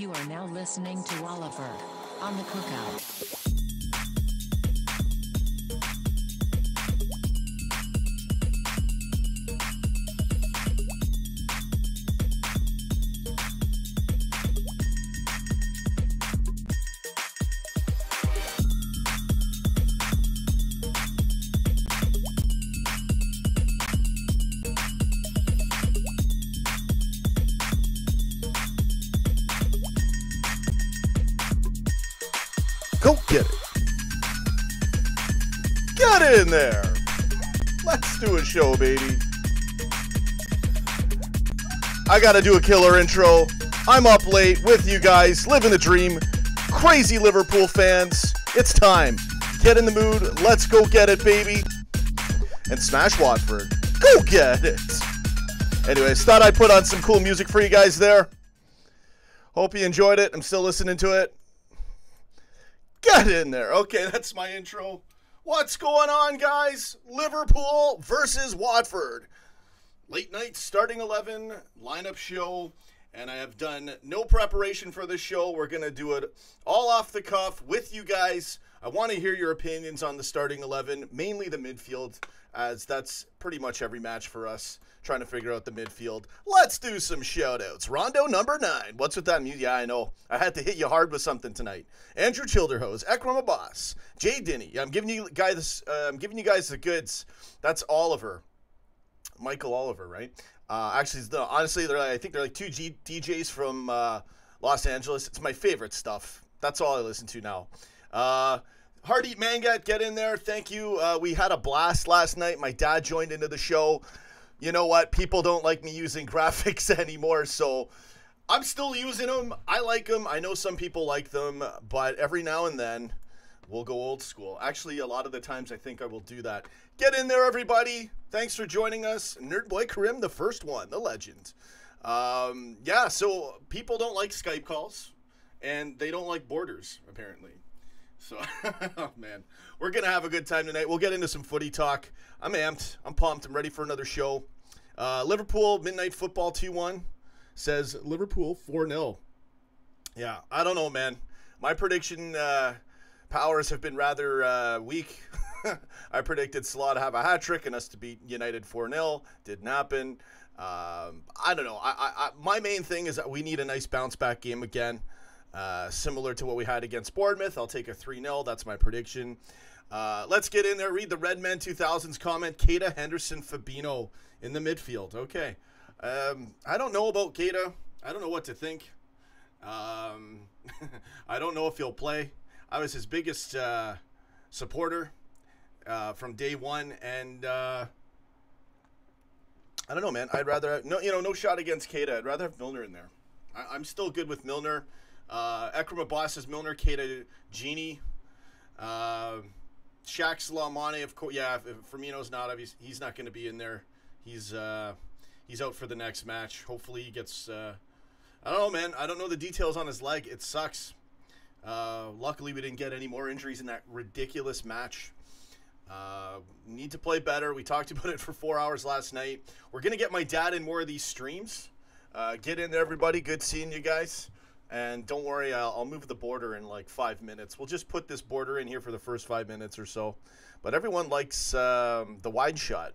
You are now listening to Oliver on the Cookout. Go get it. Get in there. Let's do a show, baby. I gotta do a killer intro. I'm up late with you guys, living the dream. Crazy Liverpool fans. It's time. Get in the mood. Let's go get it, baby. And smash Watford. Go get it. Anyways, thought I'd put on some cool music for you guys there. Hope you enjoyed it. I'm still listening to it. Get in there. Okay, that's my intro. What's going on, guys? Liverpool versus Watford. Late night starting 11 lineup show, and I have done no preparation for this show. We're going to do it all off the cuff with you guys. I want to hear your opinions on the starting 11, mainly the midfield, as that's pretty much every match for us, trying to figure out the midfield. Let's do some shout-outs. Rondo number 9. What's with that music? Yeah, I know. I had to hit you hard with something tonight. Andrew Childerhose, Ekram Abbas, Jay Dinney. I'm giving you guys the goods. That's Oliver. Michael Oliver, right? Actually, honestly, I think they're like two DJs from Los Angeles. It's my favorite stuff. That's all I listen to now. Hard Eat Mangat, get in there. Thank you. We had a blast last night. My dad joined into the show. You know what? People don't like me using graphics anymore, so I'm still using them. I like them. I know some people like them, but every now and then we'll go old school. Actually, a lot of the times I think I will do that. Get in there, everybody. Thanks for joining us. Nerdboy Karim, the first one, the legend. Yeah, so people don't like Skype calls, and they don't like borders, apparently. So, oh man, we're going to have a good time tonight. We'll get into some footy talk. I'm amped. I'm pumped. I'm ready for another show. Liverpool Midnight Football 2-1 says Liverpool 4-0. Yeah, I don't know, man. My prediction powers have been rather weak. I predicted Salah to have a hat trick and us to beat United 4-0. Didn't happen. I don't know. My main thing is that we need a nice bounce back game again. Similar to what we had against Bournemouth. I'll take a 3-0. That's my prediction. Let's get in there. Read the Redmen 2000s comment. Keita, Henderson, Fabinho in the midfield. Okay. I don't know about Keita. I don't know what to think. I don't know if he'll play. I was his biggest supporter from day one, and I don't know, man. I'd rather no shot against Keita. I'd rather have Milner in there. I'm still good with Milner. Ekram Abbas is Milner, Keita, Genie, Shaq Salamane, of course. Yeah, if Firmino's not, he's not going to be in there. He's out for the next match. Hopefully he gets. I don't know, man. I don't know the details on his leg. It sucks. Luckily, we didn't get any more injuries in that ridiculous match. Need to play better. We talked about it for 4 hours last night. We're gonna get my dad in more of these streams. Get in there, everybody. Good seeing you guys. And don't worry, I'll move the border in like 5 minutes. We'll just put this border in here for the first 5 minutes or so. But everyone likes the wide shot,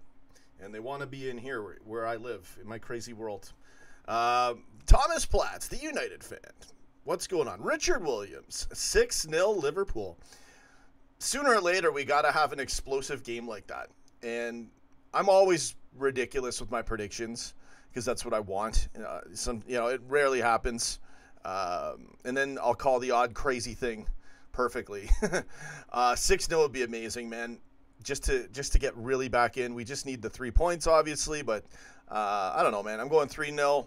and they want to be in here where I live, in my crazy world. Thomas Platts, the United fan. What's going on? Richard Williams, 6-0 Liverpool. Sooner or later, we got to have an explosive game like that. And I'm always ridiculous with my predictions because that's what I want. It rarely happens. And then I'll call the odd crazy thing perfectly. 6-0 would be amazing, man. Just to get really back in. We just need the 3 points, obviously, but I don't know, man. I'm going 3-0.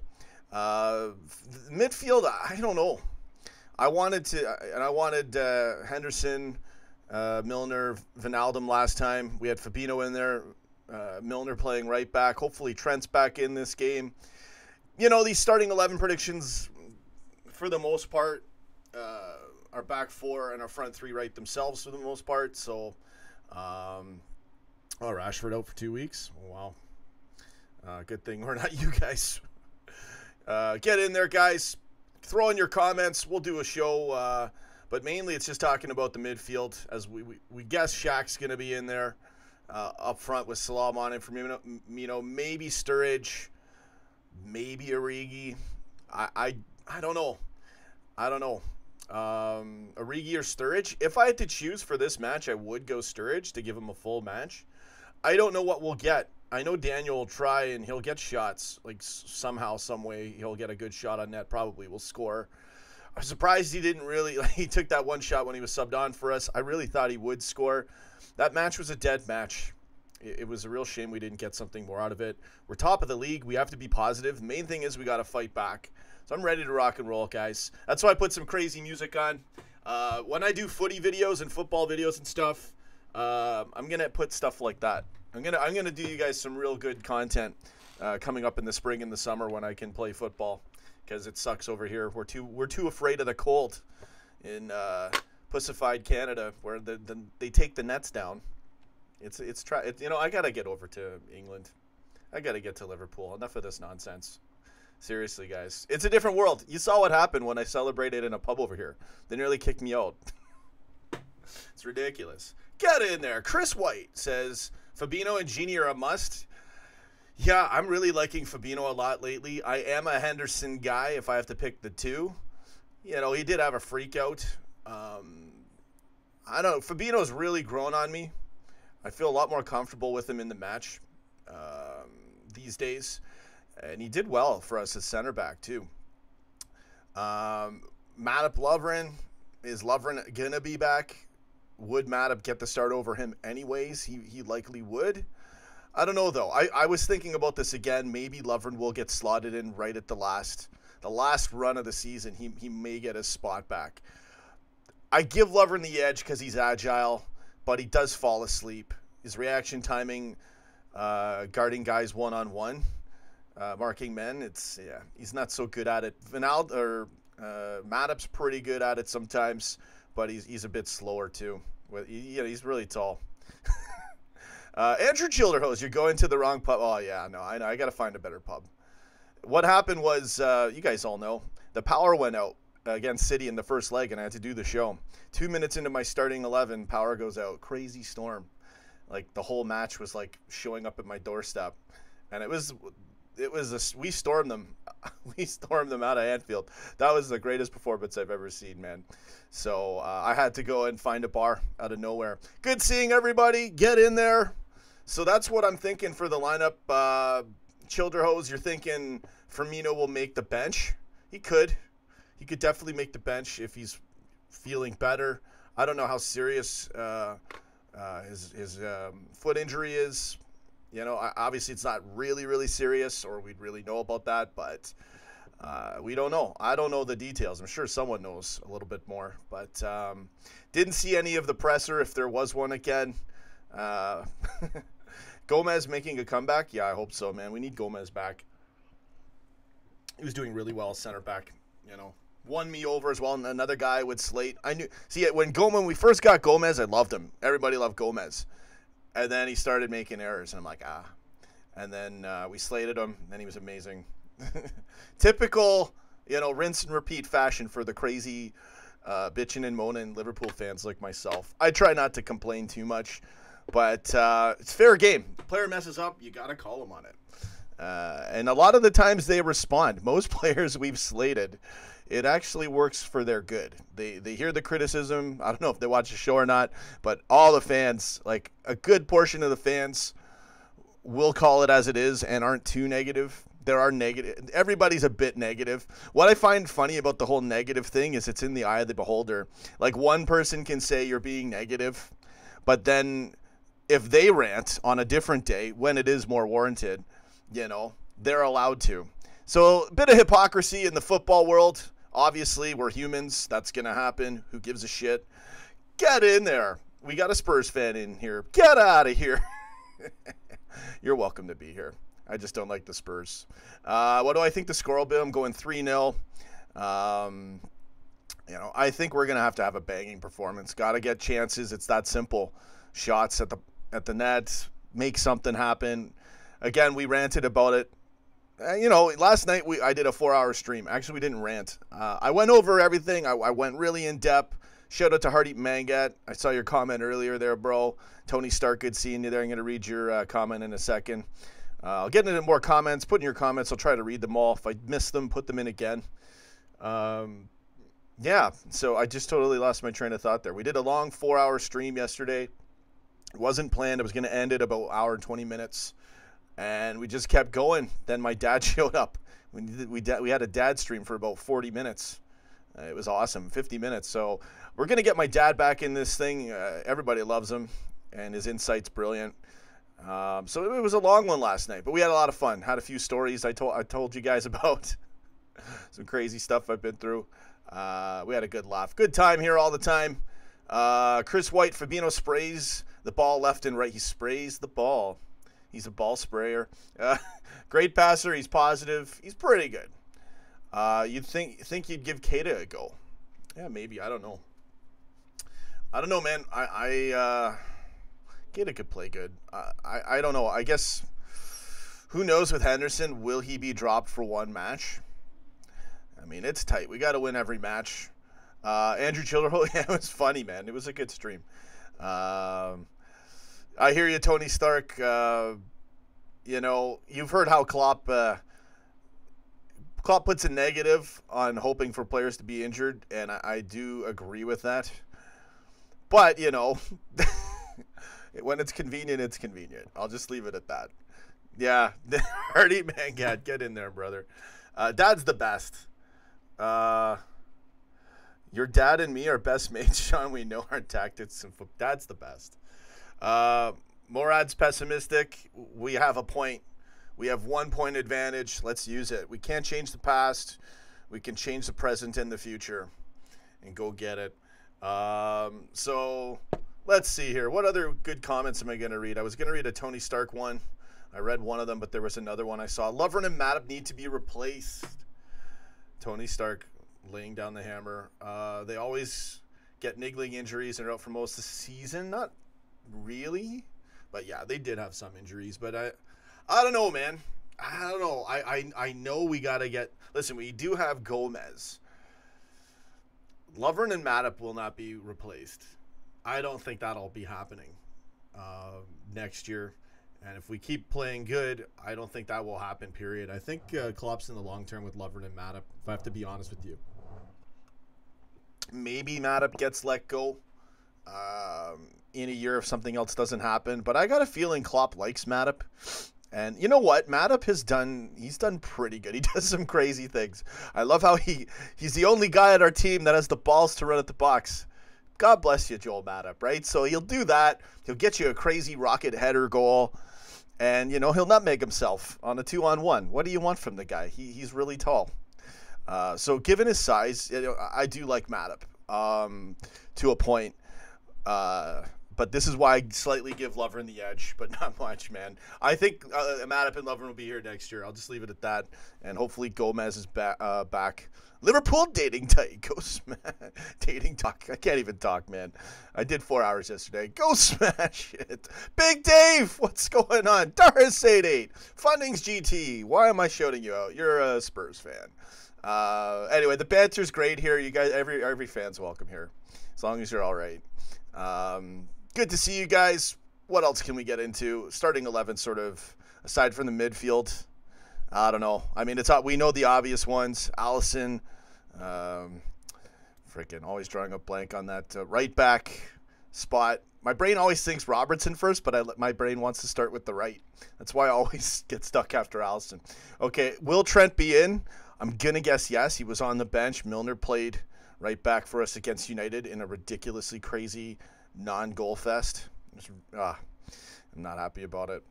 Midfield, I don't know. I wanted Henderson, Milner, Wijnaldum last time. We had Fabinho in there. Milner playing right back. Hopefully Trent's back in this game. These starting 11 predictions, for the most part, our back four and our front three right themselves for the most part. So, Rashford out for 2 weeks. Oh, wow. Good thing we're not you guys. Get in there, guys. throw in your comments. We'll do a show, but mainly it's just talking about the midfield, as we guess Shaq's going to be in there up front with Salam on it. Firmino, maybe Sturridge, maybe Origi. I don't know. Origi or Sturridge. If I had to choose for this match, I would go Sturridge to give him a full match. I don't know what we'll get. I know Daniel will try and he'll get shots, like somehow, some way he'll get a good shot on net, probably will score. I'm surprised he didn't really, he took that one shot when he was subbed on for us. I really thought he would score. That match was a dead match. It was a real shame we didn't get something more out of it. We're top of the league. We have to be positive. The main thing is we got to fight back. So I'm ready to rock and roll, guys. That's why I put some crazy music on. When I do footy videos and football videos and stuff, I'm going to put stuff like that. I'm gonna do you guys some real good content coming up in the spring and the summer when I can play football, because it sucks over here. We're too afraid of the cold in pussified Canada, where they take the nets down. I gotta get over to England. I gotta get to Liverpool. Enough of this nonsense. Seriously, guys, it's a different world. You saw what happened when I celebrated in a pub over here. They nearly kicked me out. It's ridiculous. Get in there. Chris White says Fabinho and Gini are a must. Yeah, I'm really liking Fabinho a lot lately. I am a Henderson guy if I have to pick the two. He did have a freak out. I don't know. Fabinho's really grown on me. I feel a lot more comfortable with him in the match these days. And he did well for us as center back, too. Matip Lovren. Is Lovren going to be back? Would Matip get the start over him anyways? He likely would. I don't know, though. I was thinking about this again. Maybe Lovren will get slotted in right at the last run of the season. He may get his spot back. I give Lovren the edge because he's agile, but he does fall asleep. His reaction timing, guarding guys one-on-one, marking men, he's not so good at it. Matip's pretty good at it sometimes, but he's a bit slower too. He's really tall. Andrew Childerhose, you're going to the wrong pub. Oh yeah, no, I know. I got to find a better pub. What happened was, you guys all know, the power went out against City in the first leg, and I had to do the show. 2 minutes into my starting 11, power goes out. Crazy storm. Like the whole match was like showing up at my doorstep, and we stormed them. We stormed them out of Anfield. That was the greatest performance I've ever seen, man. So I had to go and find a bar out of nowhere. Good seeing everybody. Get in there. So that's what I'm thinking for the lineup. Childerhose, you're thinking Firmino will make the bench. He could definitely make the bench if he's feeling better. I don't know how serious his foot injury is. Obviously it's not really, really serious, or we'd really know about that, but we don't know. I don't know the details. I'm sure someone knows a little bit more, but didn't see any of the presser if there was one again. Gomez making a comeback? Yeah, I hope so, man. We need Gomez back. He was doing really well center back, Won me over as well. And another guy with Slate. When we first got Gomez, I loved him. Everybody loved Gomez. And then he started making errors, and I'm like, And then we slated him, and then he was amazing. Typical, rinse and repeat fashion for the crazy bitching and moaning Liverpool fans like myself. I try not to complain too much, but it's fair game. The player messes up, you got to call him on it. And a lot of the times they respond. Most players we've slated, it actually works for their good. They hear the criticism. I don't know if they watch the show or not, but all the fans, like a good portion of the fans, will call it as it is and aren't too negative. There are negative. Everybody's a bit negative. What I find funny about the whole negative thing is it's in the eye of the beholder. Like one person can say you're being negative, but then if they rant on a different day when it is more warranted, they're allowed to. So a bit of hypocrisy in the football world. Obviously, we're humans. That's going to happen. Who gives a shit? Get in there. We got a Spurs fan in here. Get out of here. You're welcome to be here. I just don't like the Spurs. What do I think the score will be? I'm going 3-0. I think we're going to have a banging performance. Got to get chances. It's that simple. Shots at the net. Make something happen. Again, we ranted about it last night I did a 4-hour stream. Actually, we didn't rant. I went over everything. I went really in depth. Shout out to Hardeep Mangat. I saw your comment earlier there, bro. Tony Stark, good seeing you there. I'm going to read your comment in a second. I'll get into more comments. Put in your comments. I'll try to read them all. If I miss them, put them in again. Yeah, so I just totally lost my train of thought there. We did a long 4-hour stream yesterday. It wasn't planned. It was going to end at about an hour and 20 minutes. And we just kept going. Then my dad showed up. We had a dad stream for about 40 minutes. It was awesome, 50 minutes. So we're going to get my dad back in this thing. Everybody loves him, and his insight's brilliant. So it was a long one last night, but we had a lot of fun. Had a few stories I told you guys about. Some crazy stuff I've been through. We had a good laugh. Good time here all the time. Chris White, Fabinho sprays the ball left and right. He sprays the ball. He's a ball sprayer. Great passer. He's positive. He's pretty good. You'd think you'd give Keita a go. Yeah, maybe. I don't know. I don't know, man. Keita could play good. I don't know. I guess who knows with Henderson? Will he be dropped for one match? I mean, it's tight. We got to win every match. Andrew Childerhold, yeah, it was funny, man. It was a good stream. I hear you, Tony Stark. You've heard how Klopp puts a negative on hoping for players to be injured, and I do agree with that. But, when it's convenient, it's convenient. I'll just leave it at that. Yeah, Hardy, man, get in there, brother. Dad's the best. Your dad and me are best mates, Sean. We know our tactics. And Dad's the best. Morad's pessimistic. We have a point. We have 1 point advantage. Let's use it. We can't change the past. We can change the present and the future and go get it. So let's see here. What other good comments am I going to read? I was going to read a Tony Stark one. I read one of them, but there was another one I saw. Lovren and Matip need to be replaced. Tony Stark laying down the hammer. They always get niggling injuries and are out for most of the season. Not really, but yeah, they did have some injuries. But I don't know, man. I don't know. I know we got to get... Listen, we do have Gomez. Lovren and Matip will not be replaced. I don't think that'll be happening next year. And if we keep playing good, I don't think that will happen, period. I think Klopp's in the long term with Lovren and Matip, if I have to be honest with you. Maybe Matip gets let go in a year if something else doesn't happen. But I got a feeling Klopp likes Matip. And you know what? Matip he's done pretty good. He does some crazy things. I love how he's the only guy at our team that has the balls to run at the box. God bless you, Joel Matip, right? So he'll do that. He'll get you a crazy rocket header goal. And, he'll nutmeg himself on a 2-on-1. What do you want from the guy? He's really tall. So given his size, I do like Matip to a point. But this is why I slightly give Lovren the edge, but not much, man. I think Matip and Lovren will be here next year. I'll just leave it at that. And hopefully Gomez is back. Liverpool dating tight. Go smash. Dating talk. I can't even talk, man. I did 4 hours yesterday. Go smash it. Big Dave, what's going on? Doris 88. Fundings GT. Why am I shouting you out? You're a Spurs fan. Anyway, the banter's great here. You guys, every fan's welcome here, as long as you're all right. Good to see you guys. What else can we get into? Starting 11, sort of, aside from the midfield. I don't know. I mean, we know the obvious ones. Allison, freaking always drawing a blank on that right back spot. My brain always thinks Robertson first, but my brain wants to start with the right. That's why I always get stuck after Allison. Okay, will Trent be in? I'm going to guess yes. He was on the bench. Milner played right back for us against United in a ridiculously crazy non-goal fest. I'm not happy about it.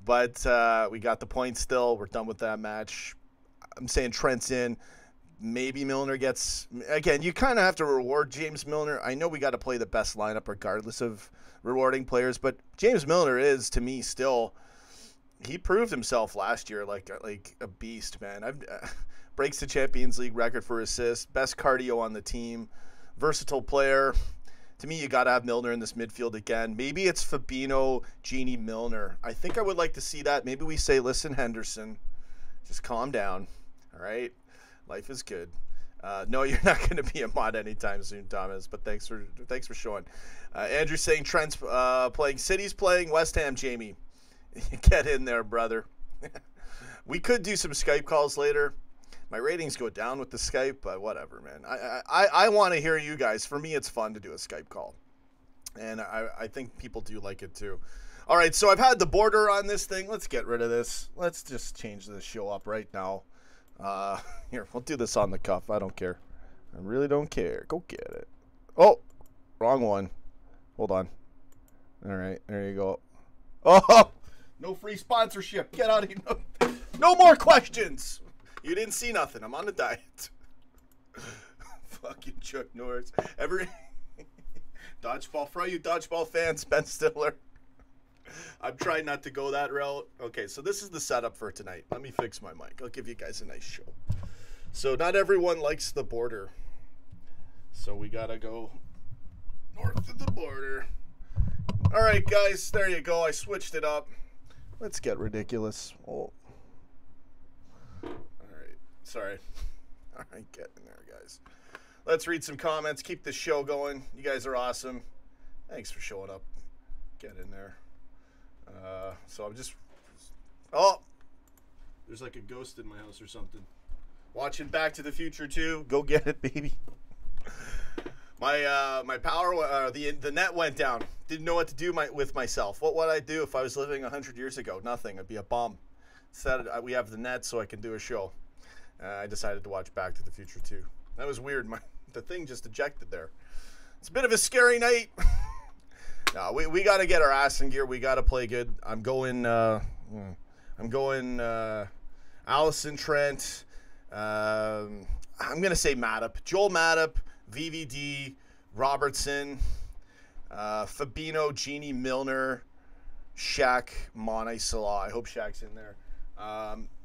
But we got the point still. We're done with that match. I'm saying Trent's in. Maybe Milner gets... Again, you kind of have to reward James Milner. I know we got to play the best lineup regardless of rewarding players, but James Milner is, to me, still... He proved himself last year like a beast, man. Breaks the Champions League record for assists. Best cardio on the team. Versatile player. To me, you got to have Milner in this midfield again. Maybe it's Fabinho, Genie, Milner. I think I would like to see that. Maybe we say, listen, Henderson, just calm down. All right? Life is good. No, you're not going to be a mod anytime soon, Thomas, but thanks for showing. Andrew saying Trent's playing. City's playing West Ham, Jamie. Get in there, brother. We could do some Skype calls later. My ratings go down with the Skype, but whatever, man. I want to hear you guys. For me, it's fun to do a Skype call. And I think people do like it too. All right, so I've had the border on this thing. Let's get rid of this. Let's just change this show up right now. Here, we'll do this on the cuff. I don't care. I really don't care. Go get it. Oh, wrong one. Hold on. All right, there you go. Oh, no free sponsorship. Get out of here. No more questions. You didn't see nothing. I'm on a diet. Fucking Chuck Norris. Dodgeball for all you dodgeball fans, Ben Stiller. I'm trying not to go that route. Okay, so this is the setup for tonight. Let me fix my mic. I'll give you guys a nice show. So not everyone likes the border. So we gotta go north of the border. All right, guys, there you go. I switched it up. Let's get ridiculous. Oh. Sorry. All right, get in there, guys. Let's read some comments. Keep the show going. You guys are awesome. Thanks for showing up. Get in there. So I'm just... Oh! There's like a ghost in my house or something. Watching Back to the Future 2. Go get it, baby. My power... the net went down. Didn't know what to do with myself. What would I do if I was living 100 years ago? Nothing. I'd be a bum. Instead, we have the net so I can do a show. I decided to watch Back to the Future 2. That was weird. The thing just ejected there. It's a bit of a scary night. No, we got to get our ass in gear. We got to play good. I'm going Allison Trent. I'm going to say Matip. Joel Matip, VVD, Robertson, Fabinho, Genie, Milner, Shaq, Mane, Salah. I hope Shaq's in there.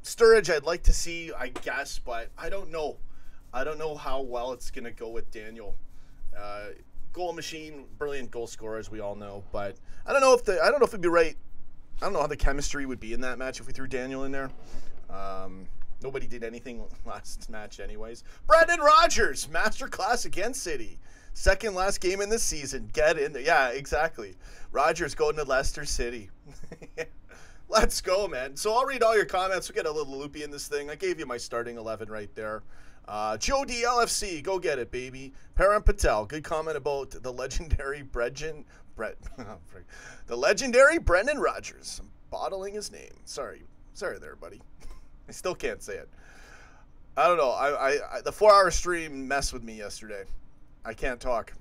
Sturridge, I'd like to see, I guess, but I don't know. I don't know how well it's going to go with Daniel. Goal machine, brilliant goal scorer, as we all know, but I don't know if it'd be right. I don't know how the chemistry would be in that match if we threw Daniel in there. Nobody did anything last match anyways. Brendan Rodgers, masterclass against City. Second last game in this season. Get in there. Yeah, exactly. Rodgers going to Leicester City. Let's go, man. So I'll read all your comments. We'll get a little loopy in this thing. I gave you my starting 11 right there. Joe D. LFC, go get it, baby. Param Patel, good comment about the legendary the legendary Brendan Rodgers. I'm bottling his name. Sorry there, buddy. I still can't say it. I don't know. I the 4-hour stream messed with me yesterday. I can't talk.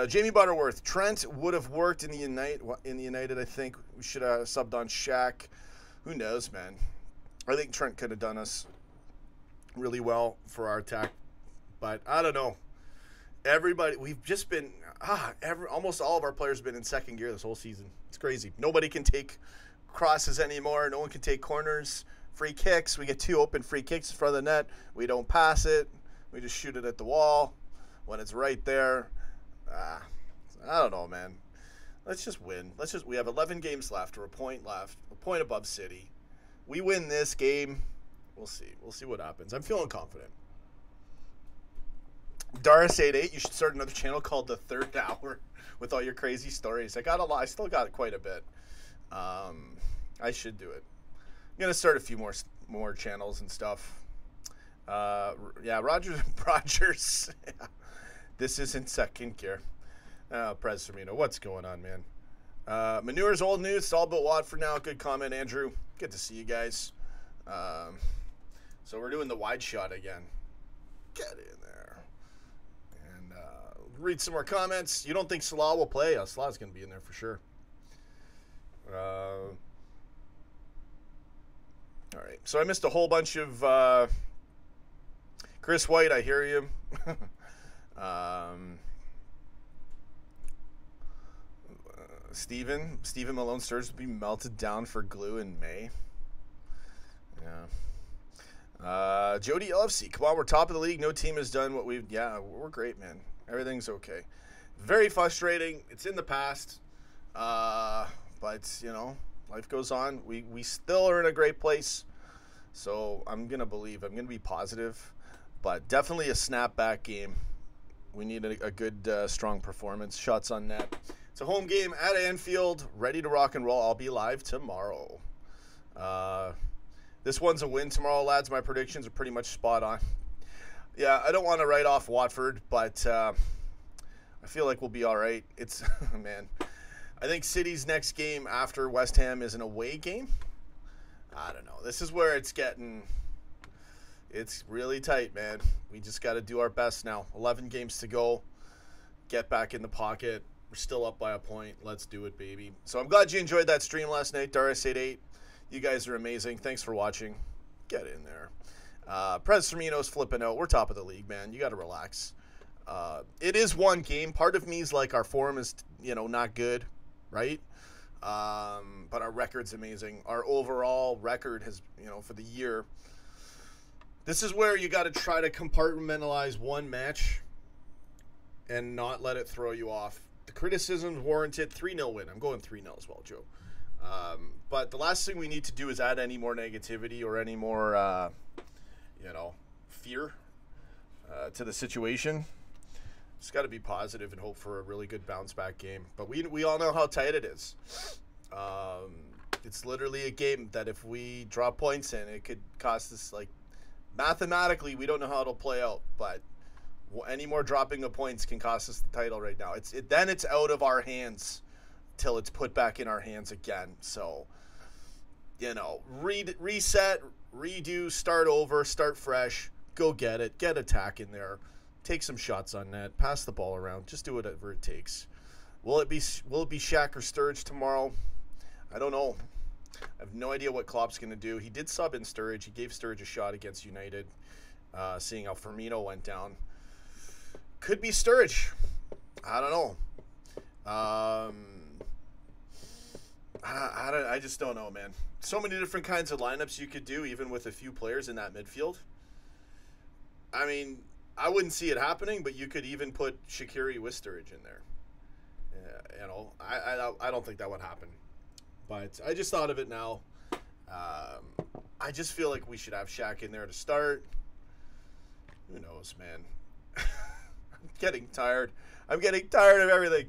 Jamie Butterworth, Trent would have worked in the United. I think we should have subbed on Shaq. Who knows, man? I think Trent could have done us really well for our attack, but I don't know. We've just been almost all of our players have been in second gear this whole season. It's crazy. Nobody can take crosses anymore. No one can take corners, free kicks. We get 2 open free kicks in front of the net. We don't pass it. We just shoot it at the wall when it's right there. I don't know, man. Let's just win. We have 11 games left, or a point left, a point above City. We win this game. We'll see. We'll see what happens. I'm feeling confident. Doris88, you should start another channel called The Third Hour with all your crazy stories. I got a lot. I still got quite a bit. I should do it. I'm gonna start a few more channels and stuff. Yeah, Rogers. This isn't second gear. Prez Firmino, what's going on, man? Manure's old news. It's all about Watford now. Good comment, Andrew. Good to see you guys. So we're doing the wide shot again. Get in there. And read some more comments. You don't think Salah will play? Salah's going to be in there for sure. All right. So I missed a whole bunch of Chris White. I hear you. Stephen Malone stirs to be melted down for glue in May. Yeah. Jody LFC, come on, we're top of the league. No team has done what we've. Yeah, we're great, man. Everything's okay. Very frustrating. It's in the past. But, life goes on. We still are in a great place. So I'm going to believe. I'm going to be positive. But definitely a snapback game. We need a good, strong performance. Shots on net. It's a home game at Anfield. Ready to rock and roll. I'll be live tomorrow. This one's a win tomorrow, lads. My predictions are pretty much spot on. Yeah, I don't want to write off Watford, but I feel like we'll be all right. It's, man, I think City's next game after West Ham is an away game. I don't know. This is where it's really tight, man. We just got to do our best now. 11 games to go. Get back in the pocket. We're still up by a point. Let's do it, baby. So I'm glad you enjoyed that stream last night, Doris88. You guys are amazing. Thanks for watching. Get in there. Prez Firmino's flipping out. We're top of the league, man. You got to relax. It is one game. Part of me is like our form is, not good, right? But our record's amazing. Our overall record has, for the year. This is where you got to try to compartmentalize one match and not let it throw you off. The criticism's warranted. 3-0 win. I'm going 3-0 as well, Joe. But the last thing we need to do is add any more negativity or any more, fear to the situation. Just got to be positive and hope for a really good bounce-back game. But we all know how tight it is. It's literally a game that if we drop points in, it could cost us, mathematically, we don't know how it'll play out. But any more dropping of points can cost us the title right now. Then it's out of our hands till it's put back in our hands again. So, reset, redo, start over, start fresh, go get it, get attack in there, take some shots on net, pass the ball around, just do whatever it takes. Will it be Shaq or Sturridge tomorrow? I don't know. I have no idea what Klopp's going to do. He did sub in Sturridge. He gave Sturridge a shot against United, seeing how Firmino went down. Could be Sturridge. I don't know. I just don't know, man. So many different kinds of lineups you could do, even with a few players in that midfield. I mean, I wouldn't see it happening, but you could even put Shaqiri with Sturridge in there. I don't think that would happen. But I just thought of it now. I just feel like we should have Shaq in there to start. Who knows, man? I'm getting tired. I'm getting tired of everything.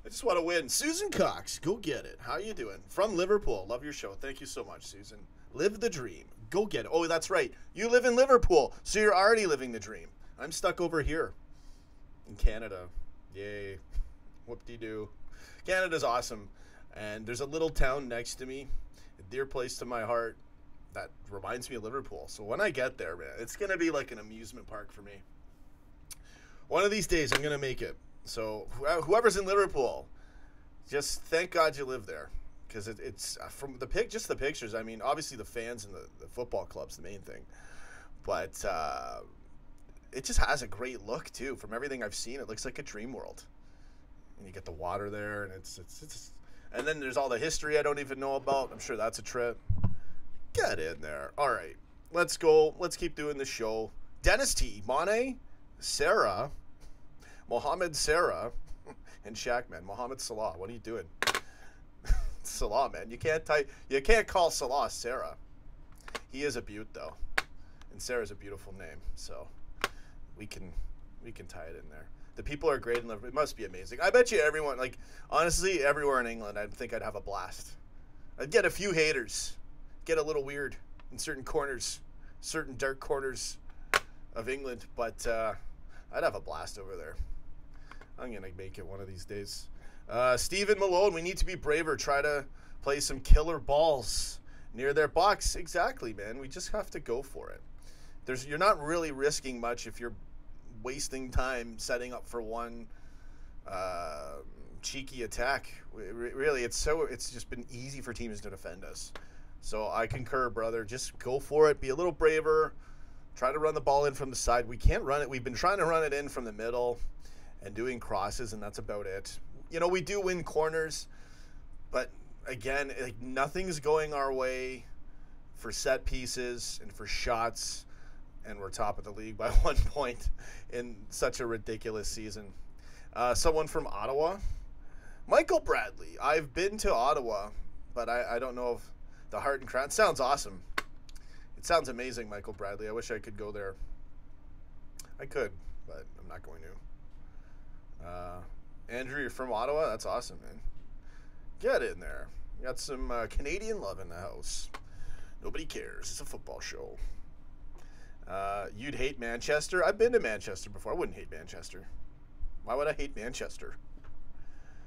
I just want to win. Susan Cox, go get it. How you doing? From Liverpool. Love your show. Thank you so much, Susan. Live the dream. Go get it. Oh, that's right. You live in Liverpool, so you're already living the dream. I'm stuck over here in Canada. Yay. Whoop-de-doo. Canada's awesome. And there's a little town next to me, a dear place to my heart, that reminds me of Liverpool. So when I get there, man, it's going to be like an amusement park for me. One of these days, I'm going to make it. So whoever's in Liverpool, just thank God you live there, because it's from the just the pictures. I mean, obviously the fans and the football club's the main thing, but it just has a great look too. From everything I've seen, it looks like a dream world, and you get the water there, and it's and then there's all the history I don't even know about. I'm sure that's a trip. Get in there. All right, let's go. Let's keep doing the show. Dennis T, Mane, Sarah. Mohamed Sarah and Shaq, man. Mohamed Salah, what are you doing? Salah, man. You can't call Salah Sarah. He is a beaut though. And Sarah's a beautiful name, so we can tie it in there. The people are great in Liverpool. It must be amazing. I bet you everyone, honestly, everywhere in England, I think I'd have a blast. I'd get a few haters. Get a little weird in certain corners, certain dark corners of England, but I'd have a blast over there. I'm going to make it one of these days. Stephen Malone, we need to be braver. Try to play some killer balls near their box. Exactly, man. We just have to go for it. You're not really risking much if you're wasting time setting up for one cheeky attack. Really, it's just been easy for teams to defend us. So I concur, brother. Just go for it. Be a little braver. Try to run the ball in from the side. We can't run it. We've been trying to run it in from the middle and doing crosses, and that's about it. We do win corners, but again, nothing's going our way for set pieces and for shots, and we're top of the league by 1 point in such a ridiculous season. Someone from Ottawa. Michael Bradley. I've been to Ottawa, but I don't know if the Heart and Crown. Sounds awesome. It sounds amazing, Michael Bradley. I wish I could go there. I could, but I'm not going to. Andrew, you're from Ottawa? That's awesome, man. Get in there. We got some Canadian love in the house. Nobody cares. It's a football show. You'd hate Manchester? I've been to Manchester before. I wouldn't hate Manchester. Why would I hate Manchester?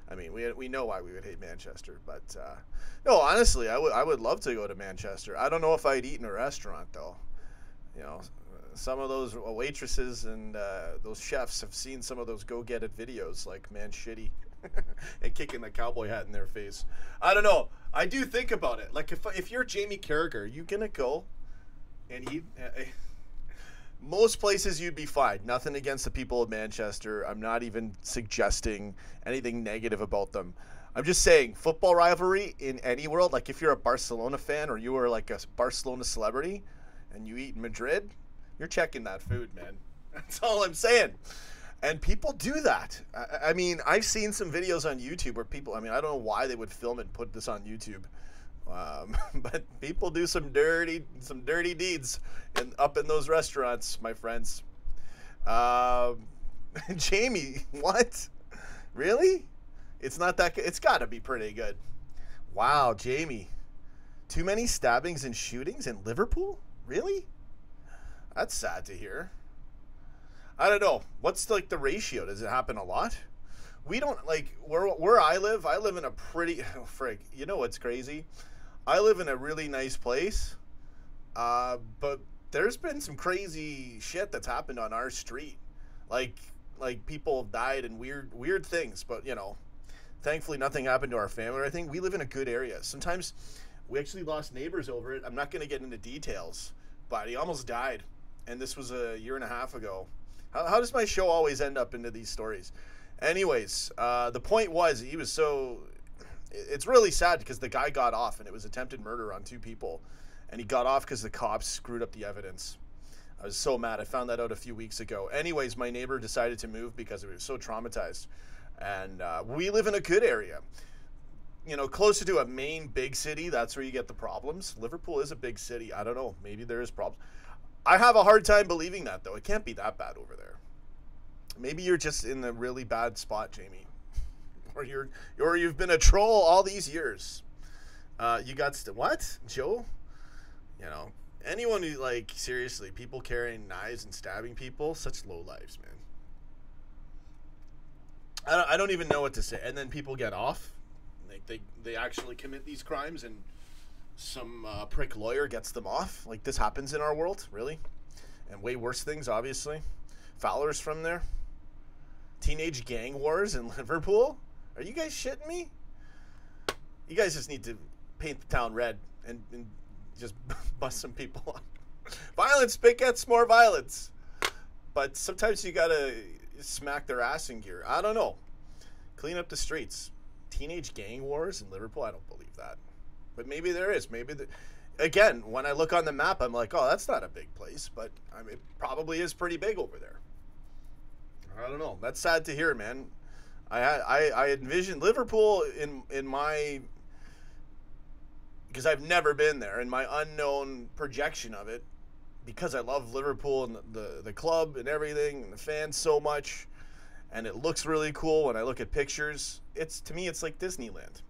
I mean, we know why we would hate Manchester, but no, honestly, I would love to go to Manchester. I don't know if I'd eat in a restaurant though. You know, some of those waitresses and those chefs have seen some of those go get it videos, like Man Shitty, and kicking the cowboy hat in their face. I don't know. I do think about it. Like if you're Jamie Carragher, are you gonna go and eat? Most places you'd be fine. Nothing against the people of Manchester. I'm not even suggesting anything negative about them. I'm just saying football rivalry in any world, like if you're a Barcelona fan or you are like a Barcelona celebrity and you eat in Madrid, you're checking that food, man. That's all I'm saying. And people do that. I mean, I've seen some videos on YouTube where people, I mean, I don't know why they would film and put this on YouTube. But people do some dirty deeds up in those restaurants, my friends. Jamie, what? Really? It's not that good. It's got to be pretty good. Wow, Jamie. Too many stabbings and shootings in Liverpool? Really? That's sad to hear. I don't know. What's like the ratio? Does it happen a lot? We don't, like, where I live in a pretty, you know what's crazy? I live in a really nice place, but there's been some crazy shit that's happened on our street. Like people have died and weird things, but, you know, thankfully nothing happened to our family or anything. We live in a good area. Sometimes we actually lost neighbors over it. I'm not going to get into details, but he almost died, and this was a year and a half ago. How does my show always end up into these stories? Anyways, the point was he was so... It's really sad because the guy got off, and it was attempted murder on 2 people, and he got off because the cops screwed up the evidence. I was so mad. I found that out a few weeks ago. Anyways, my neighbor decided to move because he was so traumatized, and we live in a good area. You know, closer to a main big city, that's where you get the problems. Liverpool is a big city. I don't know. Maybe there is problems. I have a hard time believing that, though. It can't be that bad over there. Maybe you're just in a really bad spot, Jamie. Or you've been a troll all these years. You got what, Joe? You know, anyone who, like, seriously, people carrying knives and stabbing people, such low lives, man. I don't even know what to say. And then people get off. Like they actually commit these crimes, and some prick lawyer gets them off. Like, this happens in our world, really, and way worse things, obviously. Fowler's from there. Teenage gang wars in Liverpool. Are you guys shitting me? You guys just need to paint the town red and just bust some people up. Violence begets more violence. But sometimes you gotta smack their ass in gear. I don't know. Clean up the streets. Teenage gang wars in Liverpool? I don't believe that. But maybe there is. Again, when I look on the map, I'm like, oh, that's not a big place. But I mean, it probably is pretty big over there. I don't know. That's sad to hear, man. I envisioned Liverpool in my, because I've never been there, in my unknown projection of it, because I love Liverpool and the club and everything and the fans so much, and it looks really cool when I look at pictures. To me it's like Disneyland.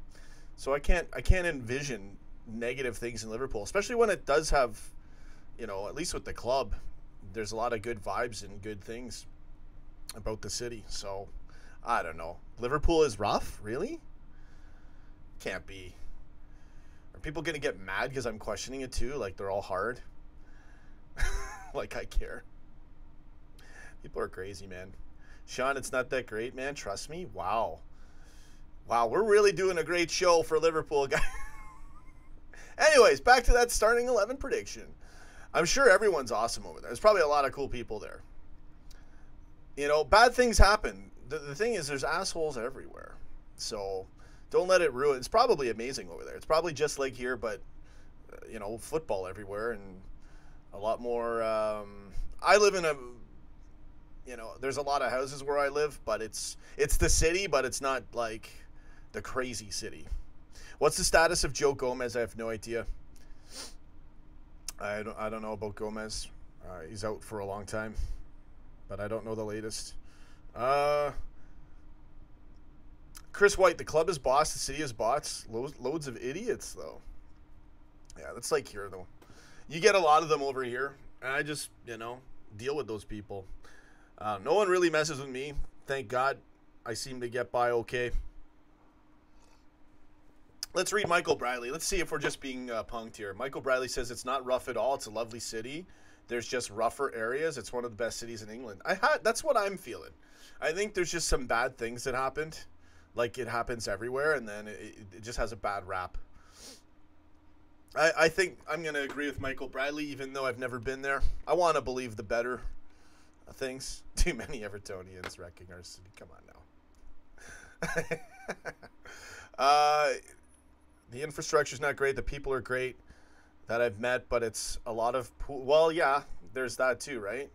So I can't envision negative things in Liverpool, especially when it does have, you know, at least with the club, there's a lot of good vibes and good things about the city. So I don't know. Liverpool is rough? Really? Can't be. Are people going to get mad because I'm questioning it too? Like they're all hard? Like I care. People are crazy, man. Sean, it's not that great, man. Trust me. Wow. Wow, we're really doing a great show for Liverpool, guys. Anyways, back to that starting 11 prediction. I'm sure everyone's awesome over there. There's probably a lot of cool people there. You know, bad things happen. The thing is, there's assholes everywhere. So don't let it ruin. It's probably amazing over there. It's probably just like here, but, you know, football everywhere and a lot more. I live in you know, there's a lot of houses where I live, but it's the city, but it's not like the crazy city. What's the status of Joe Gomez? I have no idea. I don't know about Gomez. He's out for a long time, but I don't know the latest. Chris White, the club is boss, the city is bots. Loads of idiots, though. Yeah, that's like here, though. You get a lot of them over here, and I just, you know, deal with those people. No one really messes with me. Thank God. I seem to get by okay. Let's read Michael Bradley. Let's see if we're just being punked here. Michael Bradley says it's not rough at all. It's a lovely city. There's just rougher areas. It's one of the best cities in England. That's what I'm feeling. I think there's just some bad things that happened. Like it happens everywhere, and then it just has a bad rap. I think I'm going to agree with Michael Bradley, even though I've never been there. I want to believe the better things. Too many Evertonians wrecking our city. Come on now. The infrastructure's not great. The people are great that I've met, but it's a lot of... Well, yeah, there's that too, right?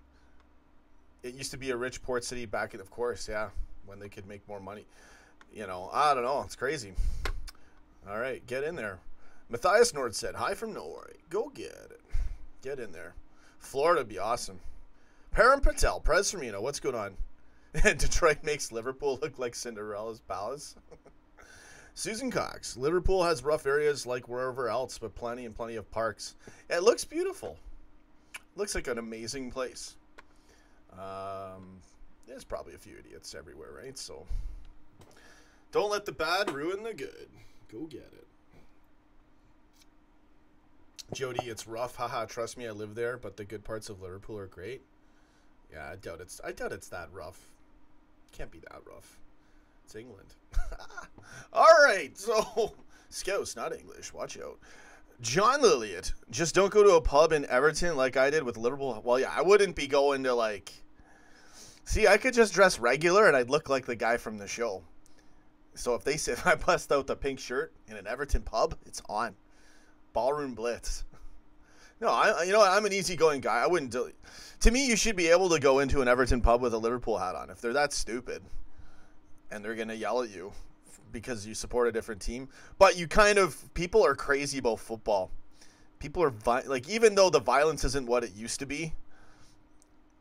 It used to be a rich port city back in... Of course, yeah, when they could make more money. You know, I don't know. It's crazy. All right, get in there. Matthias Nord said, hi from Norway. Go get it. Get in there. Florida would be awesome. Param Patel, Prez Firmino, what's going on? Detroit makes Liverpool look like Cinderella's palace. Susan Cox, Liverpool has rough areas like wherever else, but plenty of parks. Yeah, it looks beautiful. Looks like an amazing place. There's probably a few idiots everywhere, right? So don't let the bad ruin the good. Go get it. Jody, it's rough. Haha, trust me, I live there, but the good parts of Liverpool are great. Yeah, I doubt it's that rough. Can't be that rough. It's England. All right, so Scouse, not English. Watch out. John Lilliot, just don't go to a pub in Everton like I did with Liverpool. Well, yeah, I wouldn't be going to like... See, I could just dress regular and I'd look like the guy from the show. So if they said I bust out the pink shirt in an Everton pub, it's on. Ballroom Blitz. No, I'm an easygoing guy. I wouldn't do... To me, you should be able to go into an Everton pub with a Liverpool hat on. If they're that stupid and they're going to yell at you because you support a different team. But you kind of... People are crazy about football. People are... Like, even though the violence isn't what it used to be,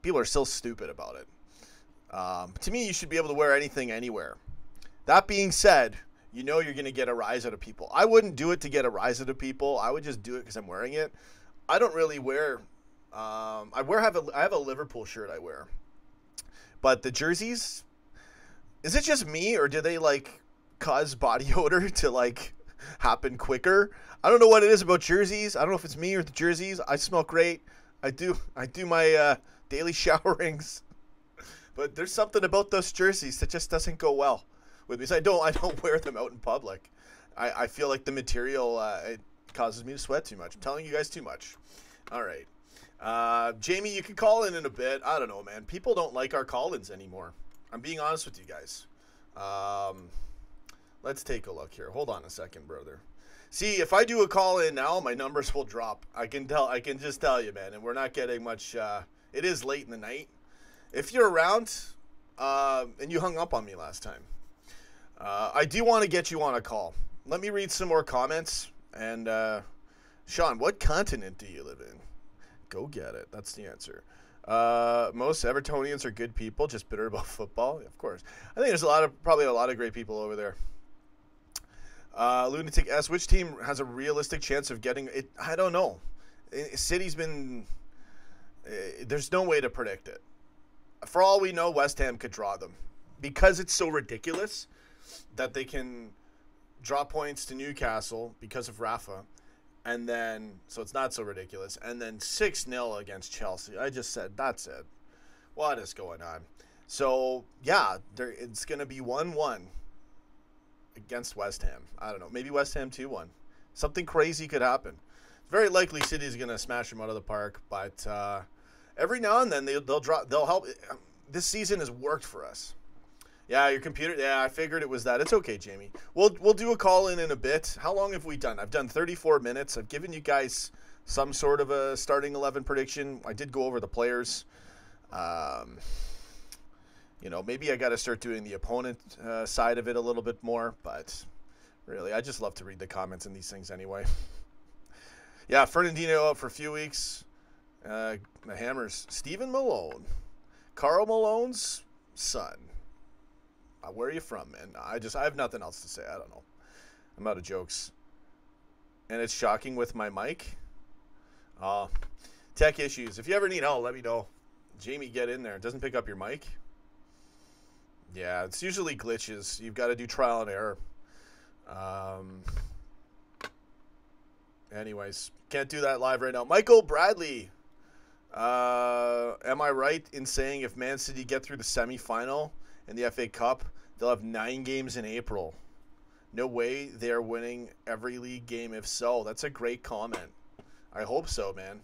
people are still stupid about it. To me, you should be able to wear anything anywhere. That being said... You know you're going to get a rise out of people. I wouldn't do it to get a rise out of people. I would just do it because I'm wearing it. I don't really wear... I have a Liverpool shirt I wear. But the jerseys... Is it just me, or do they, like, cause body odor to, like, happen quicker? I don't know what it is about jerseys. I don't know if it's me or the jerseys. I smell great. I do my daily showerings. But there's something about those jerseys that just doesn't go well with me. So I don't wear them out in public. I feel like the material it causes me to sweat too much. I'm telling you guys too much. All right. Jamie, you can call in a bit. I don't know, man. People don't like our call-ins anymore. I'm being honest with you guys. Let's take a look here. Hold on a second, brother. See, if I do a call-in now, my numbers will drop. I can just tell you, man. And we're not getting much. It is late in the night. If you're around, and you hung up on me last time, I do want to get you on a call. Let me read some more comments. And, Sean, what continent do you live in? Go get it. That's the answer. Most Evertonians are good people, just bitter about football. Of course. I think there's probably a lot of great people over there. Lunatic S, which team has a realistic chance of getting it? I don't know. City's been... there's no way to predict it. For all we know, West Ham could draw them. Because it's so ridiculous that they can draw points to Newcastle because of Rafa, and then, so it's not so ridiculous, and then 6-0 against Chelsea. I just said, that's it. What is going on? So, yeah, it's going to be 1-1 against West Ham. I don't know. Maybe West Ham 2-1. Something crazy could happen. It's very likely City's going to smash them out of the park, but every now and then they'll help. This season has worked for us. Yeah, your computer. Yeah, I figured it was that. It's okay, Jamie. We'll do a call in a bit. How long have we done? I've done 34 minutes. I've given you guys some sort of a starting 11 prediction. I did go over the players. You know, maybe I got to start doing the opponent side of it a little bit more, but really, I just love to read the comments in these things anyway. Yeah, Fernandinho out for a few weeks. The Hammers. Stephen Malone. Carl Malone's son. Where are you from, man? I have nothing else to say. I don't know. I'm out of jokes. And it's shocking with my mic. Tech issues. If you ever need help, let me know. Jamie, get in there. It doesn't pick up your mic. Yeah, it's usually glitches. You've got to do trial and error. Anyways, can't do that live right now. Michael Bradley. Am I right in saying if Man City get through the semifinal in the FA Cup, they'll have 9 games in April? No way they are winning every league game if so. That's a great comment. I hope so, man.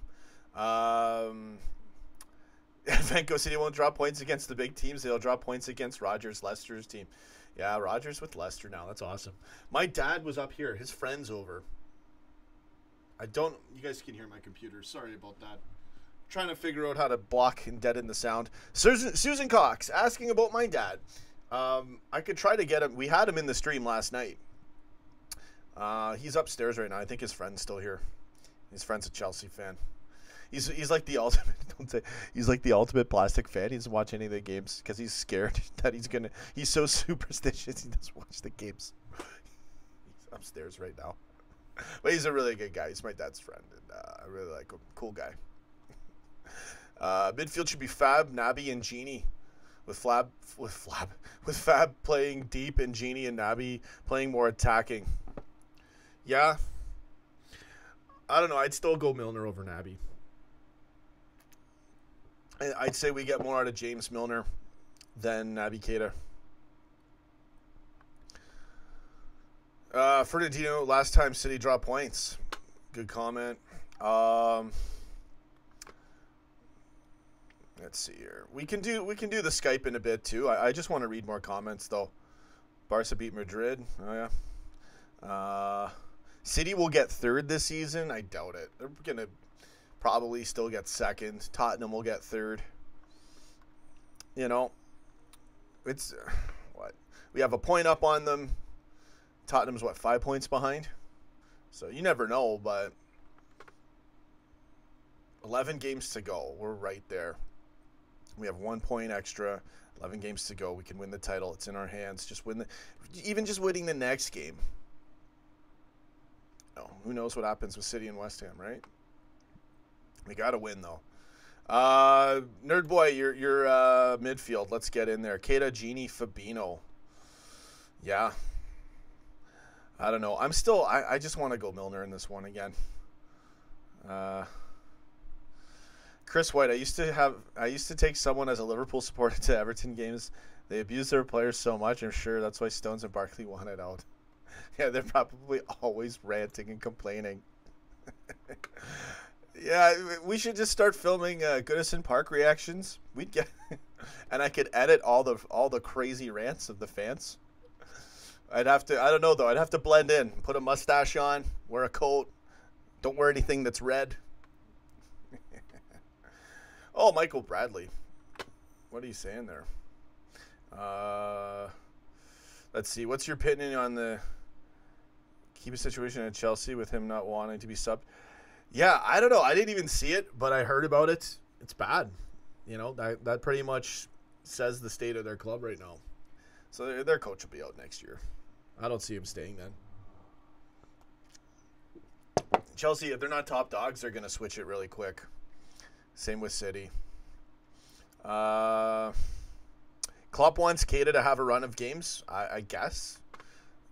Venko City won't drop points against the big teams. They'll drop points against Lester's team. Yeah, Rogers with Leicester now. That's awesome. My dad was up here. His friend's over. You guys can hear my computer. Sorry about that. Trying to figure out how to block and deaden the sound. Susan Cox asking about my dad. I could try to get him. We had him in the stream last night. He's upstairs right now. I think his friend's still here. His friend's a Chelsea fan. He's like the ultimate. Don't say he's like the ultimate plastic fan. He doesn't watch any of the games because he's scared that he's so superstitious. He doesn't watch the games. He's upstairs right now. But he's a really good guy. He's my dad's friend, and I really like him. Cool guy. Midfield should be Fab, Naby, and Genie, with Fab playing deep and Genie and Naby playing more attacking. Yeah, I don't know. I'd still go Milner over Naby. I'd say we get more out of James Milner than Naby Keita. Fernandinho, last time City dropped points. Good comment. Let's see here. We can do the Skype in a bit too. I just want to read more comments though. Barca beat Madrid. Oh yeah. City will get third this season. I doubt it. They're gonna probably still get second. Tottenham will get third. You know, it's what we have a point up on them. Tottenham's 5 points behind. So you never know, but 11 games to go. We're right there. We have 1 point extra. 11 games to go. We can win the title. It's in our hands. Just winning the next game. Oh, who knows what happens with City and West Ham, right? We got to win though. Nerd boy, your midfield. Let's get in there. Keita, Genie, Fabinho. Yeah. I don't know. I just want to go Milner in this one again. Chris White, I used to take someone as a Liverpool supporter to Everton games. They abuse their players so much. I'm sure that's why Stones and Barkley wanted out. Yeah, they're probably always ranting and complaining. Yeah, we should just start filming Goodison Park reactions. We'd get, and I could edit all the crazy rants of the fans. I'd have to. I don't know though. I'd have to blend in, put a mustache on, wear a coat, don't wear anything that's red. Oh, Michael Bradley. What are you saying there? Let's see. What's your opinion on the keeper situation at Chelsea with him not wanting to be subbed? Yeah, I don't know. I didn't even see it, but I heard about it. It's bad. You know, that pretty much says the state of their club right now. So their coach will be out next year. I don't see him staying then. Chelsea, if they're not top dogs, they're going to switch it really quick. Same with City. Klopp wants Keita to have a run of games. I guess.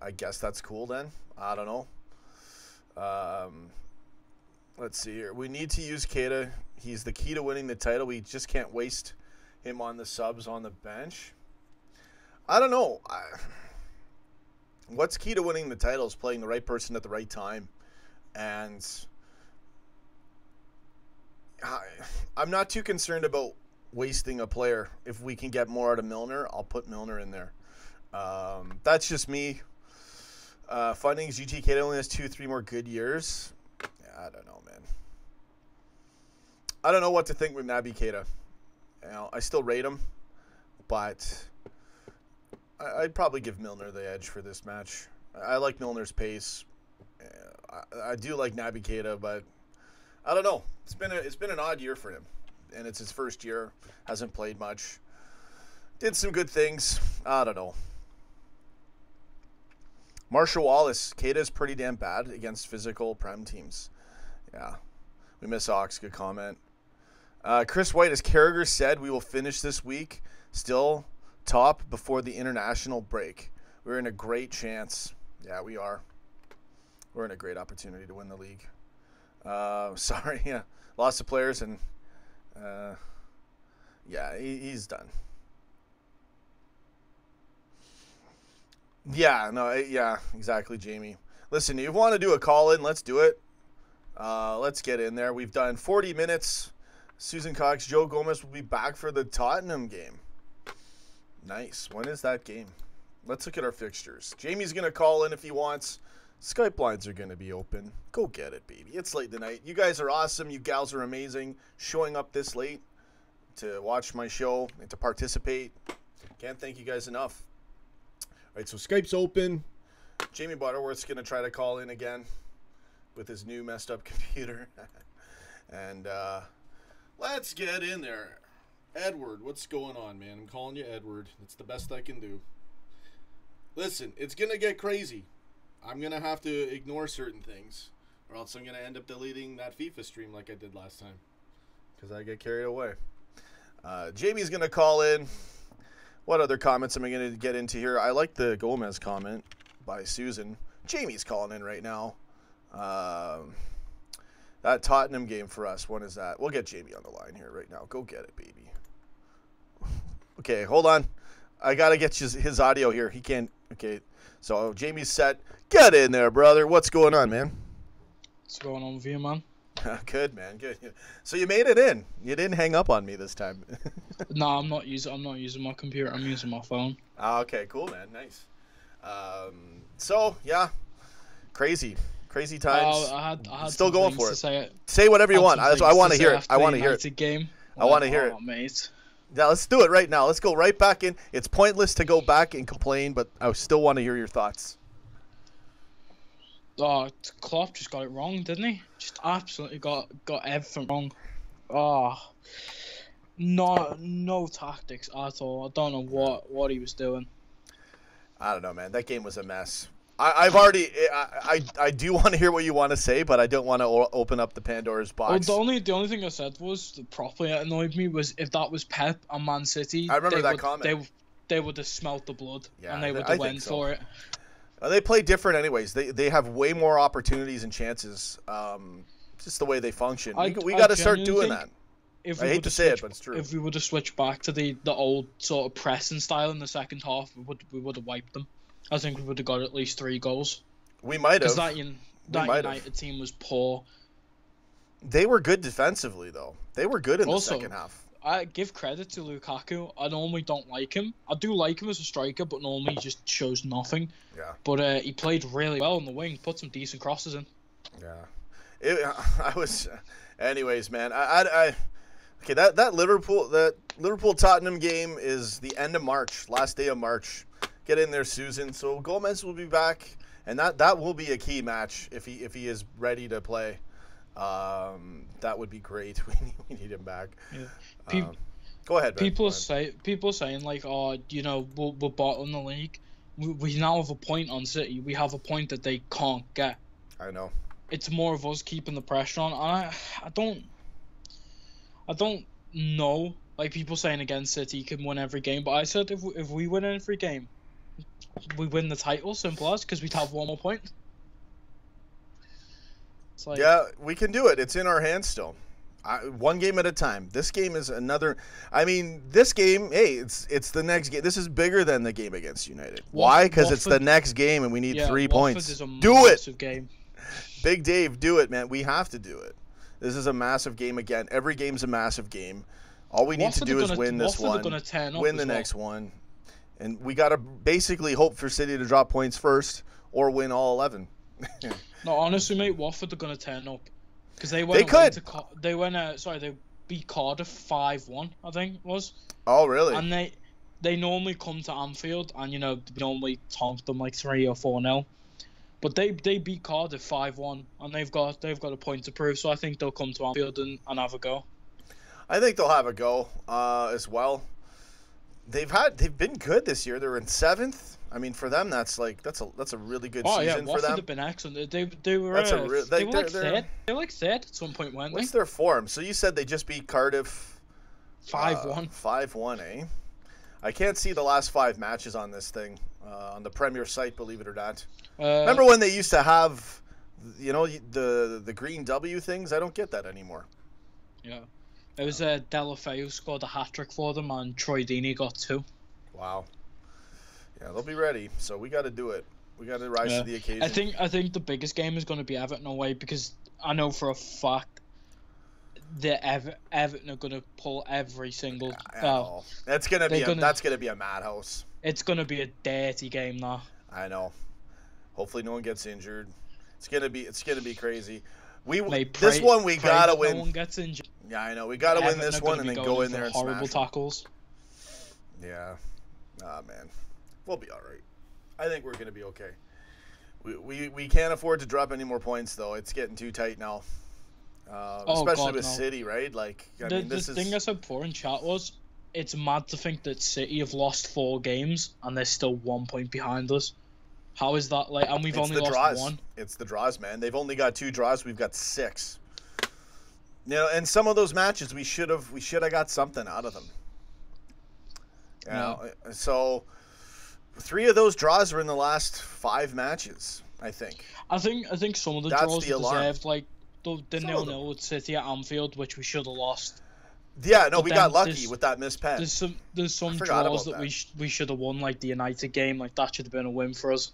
I guess that's cool then. I don't know. Let's see here. We need to use Keita. He's the key to winning the title. We just can't waste him on the subs on the bench. I don't know. What's key to winning the title is playing the right person at the right time. And I'm not too concerned about wasting a player. If we can get more out of Milner, I'll put Milner in there. That's just me. Fundings, GT Keita only has 2-3 more good years. Yeah, I don't know, man. I don't know what to think with Naby Keita. You know, I still rate him, but I'd probably give Milner the edge for this match. I like Milner's pace. I do like Naby Keita, but I don't know. It's been an odd year for him, and it's his first year. Hasn't played much. Did some good things. I don't know. Marshall Wallace, Keita's pretty damn bad against physical Prem teams. Yeah. We miss Ox. Good comment. Chris White, as Carragher said, we will finish this week still top before the international break. We're in a great chance. Yeah, we are. We're in a great opportunity to win the league. Sorry, yeah. Lots of players, and yeah, he's done. Yeah, no, yeah, exactly, Jamie. Listen, if you want to do a call-in, let's do it. Let's get in there. We've done 40 minutes. Susan Cox, Joe Gomez will be back for the Tottenham game. Nice. When is that game? Let's look at our fixtures. Jamie's going to call in if he wants. Skype lines are going to be open. Go get it, baby. It's late tonight. You guys are awesome. You gals are amazing. Showing up this late to watch my show and to participate. Can't thank you guys enough. All right, so Skype's open. Jamie Butterworth's going to try to call in again with his new messed up computer. And let's get in there. Edward, what's going on, man? I'm calling you Edward. It's the best I can do. Listen, it's going to get crazy. I'm going to have to ignore certain things, or else I'm going to end up deleting that FIFA stream like I did last time, because I get carried away. Jamie's going to call in. What other comments am I going to get into here? I like the Gomez comment by Susan. Jamie's calling in right now. That Tottenham game for us, when is that? We'll get Jamie on the line here right now. Go get it, baby. Okay, hold on. I got to get his audio here. He can't. Okay, so Jamie's set. Get in there, brother. What's going on, man? What's going on with you, man? Good, man. Good. So you made it in. You didn't hang up on me this time. No, I'm not using my computer. I'm using my phone. Okay, cool, man. Nice. So yeah, crazy times. I had still going for it. Say whatever you want. I want to hear it. I want to hear it. Game. I want to hear it, mate. Yeah, let's do it right now. Let's go right back in. It's pointless to go back and complain, but I still want to hear your thoughts. Klopp just got it wrong, didn't he? Just absolutely got everything wrong. No tactics at all. I don't know what he was doing. I don't know, man. That game was a mess. I do want to hear what you want to say, but I don't want to open up the Pandora's box. Well, the only thing I said was that properly annoyed me was if that was Pep and Man City. I remember that comment. They would have smelt the blood, yeah, and they would have went for it. They play different anyways. They have way more opportunities and chances. Just the way they function. We got to start doing that. I hate to say it, but it's true. If we would have switched back to the old sort of pressing style in the second half, we would have wiped them. I think we would have got at least 3 goals. We might have. Because that United team was poor. They were good defensively, though. They were good in the second half. I give credit to Lukaku. I normally don't like him. I do like him as a striker, but normally he just shows nothing. Yeah. But he played really well in the wing. Put some decent crosses in. Yeah. Anyways, man. Okay, that Liverpool Tottenham game is the end of March, last day of March. Get in there, Susan. So Gomez will be back, and that will be a key match if he is ready to play. That would be great. We need him back. Yeah. Go ahead, Ben. People saying like, we're bottling the league. We now have a point on City. We have a point that they can't get. I know. It's more of us keeping the pressure on. And I don't know. Like people saying again, City can win every game, but I said if we win every game, we win the title. Simple as, because we'd have 1 more point. It's like, yeah, we can do it. It's in our hands still. 1 game at a time. This game is another. I mean, this game. Hey, it's the next game. This is bigger than the game against United. Why? Because it's the next game, and we need 3 points. Is a do it, game. Big Dave. Do it, man. We have to do it. This is a massive game again. Every game's a massive game. All we need to do is win this one, win the next one, and we got to basically hope for City to drop points first or win all 11. No, honestly, mate, Watford are going to turn up because they beat Cardiff 5-1, I think it was. Oh, really? And they normally come to Anfield and we normally tonk them like 3 or 4-0. But they beat Cardiff 5-1 and they've got a point to prove. So I think they'll come to Anfield and have a go. I think they'll have a go as well. They've been good this year. They're in 7th. I mean, for them, that's a really good season for Watford them. have been excellent. They were like third. They were like third at some point, weren't they? What's their form? So you said they just beat Cardiff 5-1. 5-1, eh? I can't see the last 5 matches on this thing on the Premier site, believe it or not. Remember when they used to have, the green W things? I don't get that anymore. Yeah. It was Delafeu scored a hat-trick for them, and Troy Deeney got 2. Wow. Yeah, they'll be ready. So we got to do it. We got to rise to the occasion. I think the biggest game is going to be Everton away, because I know for a fact that Everton are going to pull every single. That's gonna be a madhouse. It's going to be a dirty game now. I know. Hopefully no one gets injured. It's gonna be crazy. This one we gotta win. No one gets injured. Yeah, I know. We gotta win this one and then go in there and horrible smash tackles. Yeah. Man, we'll be all right. I think we're gonna be okay. We can't afford to drop any more points though. It's getting too tight now. Especially with City, right? Like, the thing I said before in chat was, it's mad to think that City have lost 4 games and they're still 1 point behind us. How is that like? And we've only lost 1. It's the draws, man. They've only got 2 draws. We've got 6. And some of those matches we should have got something out of them. So 3 of those draws were in the last 5 matches, I think. I think some of the draws deserved, like the 0-0 with City at Anfield, which we should have lost. Yeah, no, we got lucky with that missed pen. There's some draws that we should have won, like the United game. Like that should have been a win for us.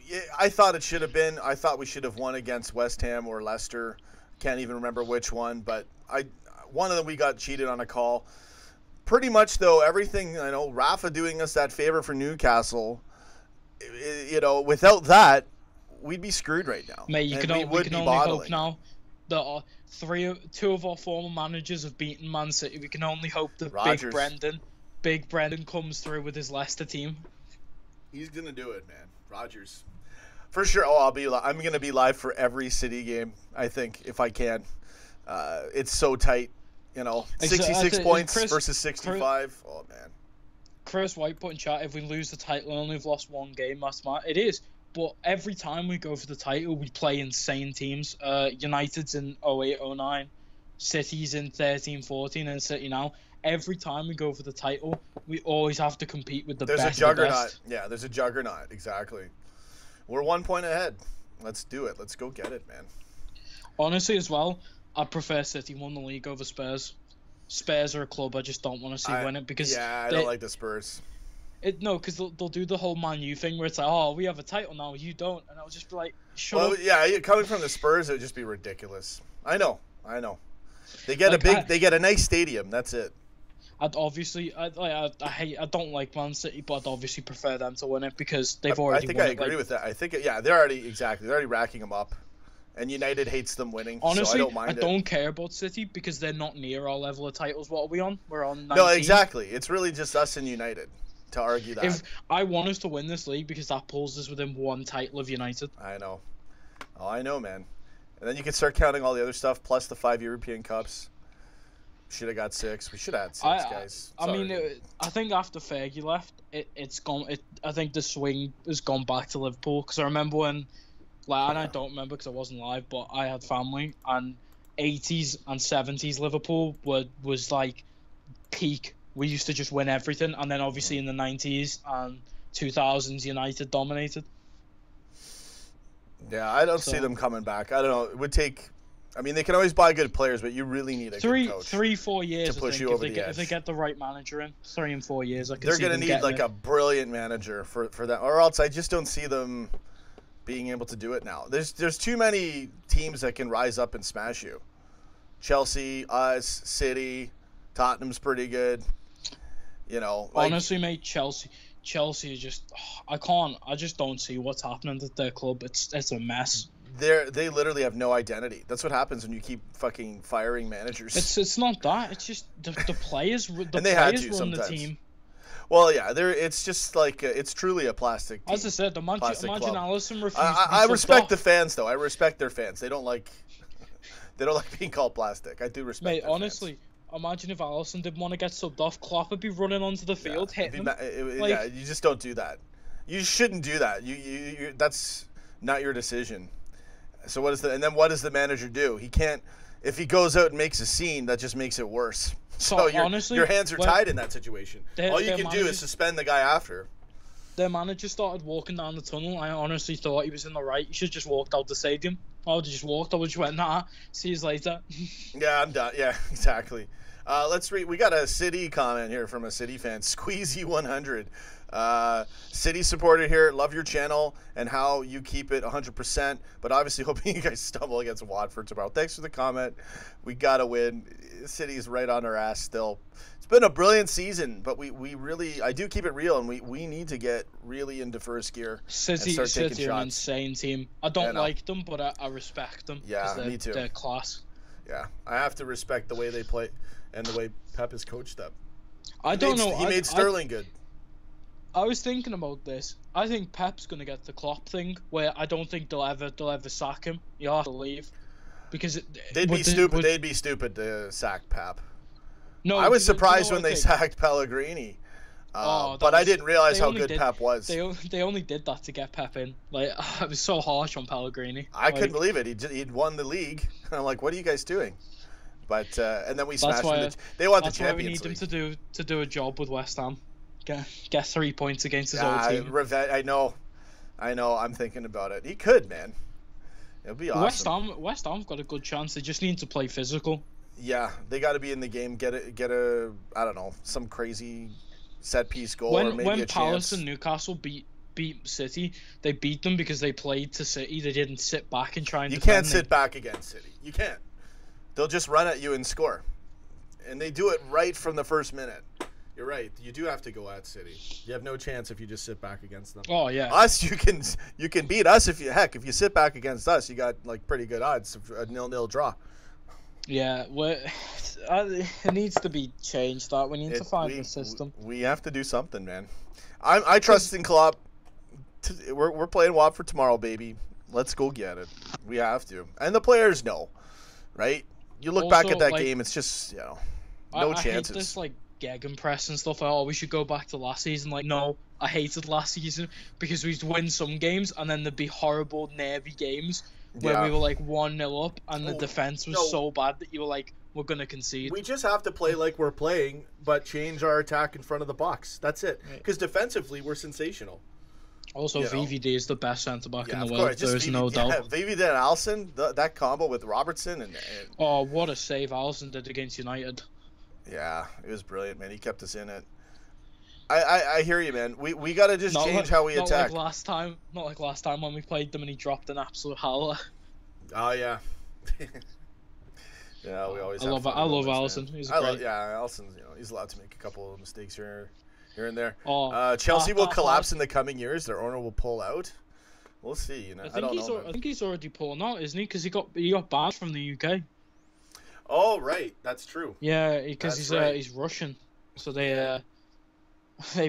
Yeah, I thought it should have been. I thought we should have won against West Ham or Leicester. Can't even remember which one, but one of them we got cheated on a call. Pretty much though, everything, Rafa doing us that favor for Newcastle. Without that, we'd be screwed right now. Mate, we can only hope now that 2 of our former managers have beaten Man City. We can only hope that Big Brendan comes through with his Leicester team. He's gonna do it, man. Rodgers, for sure. Oh, I'm gonna be live for every City game. I think if I can. It's so tight. 66 points versus 65. Oh man. Chris White put in chat, if we lose the title and only have lost 1 game, that's smart. It is. But every time we go for the title, we play insane teams. United's in 08-09, City's in 13-14, and City now. Every time we go for the title, we always have to compete with the best. There's a juggernaut. Yeah, there's a juggernaut. Exactly. We're 1 point ahead. Let's do it. Let's go get it, man. Honestly, as well, I prefer City won the league over Spurs. Spurs are a club I just don't want to see win it because I don't like the Spurs. Because they'll do the whole Man U thing where it's like, oh, we have a title now, you don't, and I'll just be like, shut up. Yeah, coming from the Spurs, it would just be ridiculous. I know. They get they get a nice stadium. That's it. I don't like Man City, but I'd obviously prefer them to win it because they've already. I think won I agree with that. I think they're already racking them up, and United hates them winning. Honestly, so I don't mind it. I don't care about City because they're not near our level of titles. What are we on? We're on 19. No, exactly. It's really just us and United. To argue that. If I want us to win this league because that pulls us within 1 title of United. I know. Oh, I know, man. And then you can start counting all the other stuff plus the 5 European Cups. Should have got 6. We should have had 6, guys. I think after Fergie left, it's gone. I think the swing has gone back to Liverpool because I remember when, and I don't remember because I wasn't live, but I had family and 80s and 70s Liverpool was like peak. We used to just win everything, and then obviously in the 90s and 2000s, United dominated. Yeah, I don't see them coming back. I don't know. It would take. I mean, they can always buy good players, but you really need a good coach. 3-4 years to push you over the edge. If they get the right manager in, 3 and 4 years, they're going to need like a brilliant manager for that, or else I just don't see them being able to do it now. There's too many teams that can rise up and smash you. Chelsea, us, City, Tottenham's pretty good. Honestly, mate, Chelsea is just I just don't see what's happening at their club. It's a mess. They literally have no identity. That's what happens when you keep fucking firing managers. It's not that. It's just the players. The and they players had to run sometimes. the team. Well, yeah, it's just like it's truly a plastic team. As I said, imagine Alisson refused. I respect the fans though. I respect their fans. They don't like being called plastic. I do respect. Mate, honestly, imagine if Alisson didn't want to get subbed off. Klopp would be running onto the field, hitting him. Yeah, you just don't do that. You shouldn't do that. You that's not your decision. So what does the manager do? He can't. If he goes out and makes a scene, that just makes it worse. So honestly, your hands are tied in that situation. All you can do is suspend the guy after. Their manager started walking down the tunnel. I honestly thought he was in the right. He should just walked out the stadium. I would have just walked. I would just went, nah, see you later. Yeah, I'm done. Yeah, exactly. Let's read. We got a City comment here from a City fan. Squeezy 100. City supporter here. Love your channel and how you keep it 100%. But obviously hoping you guys stumble against Watford tomorrow. Thanks for the comment. We got to win. City's right on our ass still. It's been a brilliant season, but we really, I do keep it real, and we need to get really into first gear City and start taking are shots. an insane team. I don't like them, but I respect them. Yeah, me too. They're class. Yeah, I have to respect the way they play and the way Pep has coached them. He made Sterling good. I was thinking about this. I think Pep's gonna get the Klopp thing, where I don't think they'll ever sack him. You'll have to leave, because they'd be stupid to sack Pep. No, I was surprised when they sacked Pellegrini, but I didn't realize how good Pep was. They only did that to get Pep in. Like, it was so harsh on Pellegrini. I couldn't believe it. He'd won the league. I'm like, what are you guys doing? But and then we smashed them. They want the Champions League. That's why we need them to do a job with West Ham. Get 3 points against his old team. I know. I'm thinking about it. He could, man. It'll be awesome. West Ham's got a good chance. They just need to play physical. Yeah, they got to be in the game. Get a I don't know, some crazy set piece goal or maybe a chance. When Palace and Newcastle beat City, they beat them because they played to City. They didn't sit back and try and defend. You can't sit back against City. You can't. They'll just run at you and score, and they do it right from the first minute. You're right. You do have to go at City. You have no chance if you just sit back against them. Oh yeah. Us, you can beat us if you sit back against us. You got like pretty good odds of a 0-0 draw. Yeah, it needs to be changed. That we need to find a system. We have to do something, man. I trust in Klopp. We're playing Watford tomorrow, baby. Let's go get it. We have to, and the players know, right? You look back at that game. It's just no chances. I hate this gegenpress and stuff. Like, we should go back to last season. Like, no, I hated last season because we'd win some games and then there'd be horrible, nervy games where we were like 1-0 up and the defense was so bad that you were like, we're gonna concede. We just have to play like we're playing, but change our attack in front of the box. That's it. Because defensively, we're sensational. Also, VVD is the best centre back in the world. There's no doubt. VVD and Alisson, that combo with Robertson and oh, what a save Alisson did against United. Yeah, it was brilliant, man. He kept us in it. I hear you, man. We got to just change how we attack. Not like last time when we played them and he dropped an absolute howler. Oh yeah. Yeah, we always. I love Alisson. He's great. Alisson. He's allowed to make a couple of mistakes here and there. Oh, Chelsea will collapse in the coming years. Their owner will pull out. We'll see. I think he's already pulling out, isn't he? Because he got banned from the UK. Oh right, that's true. Yeah, because he's Russian, so they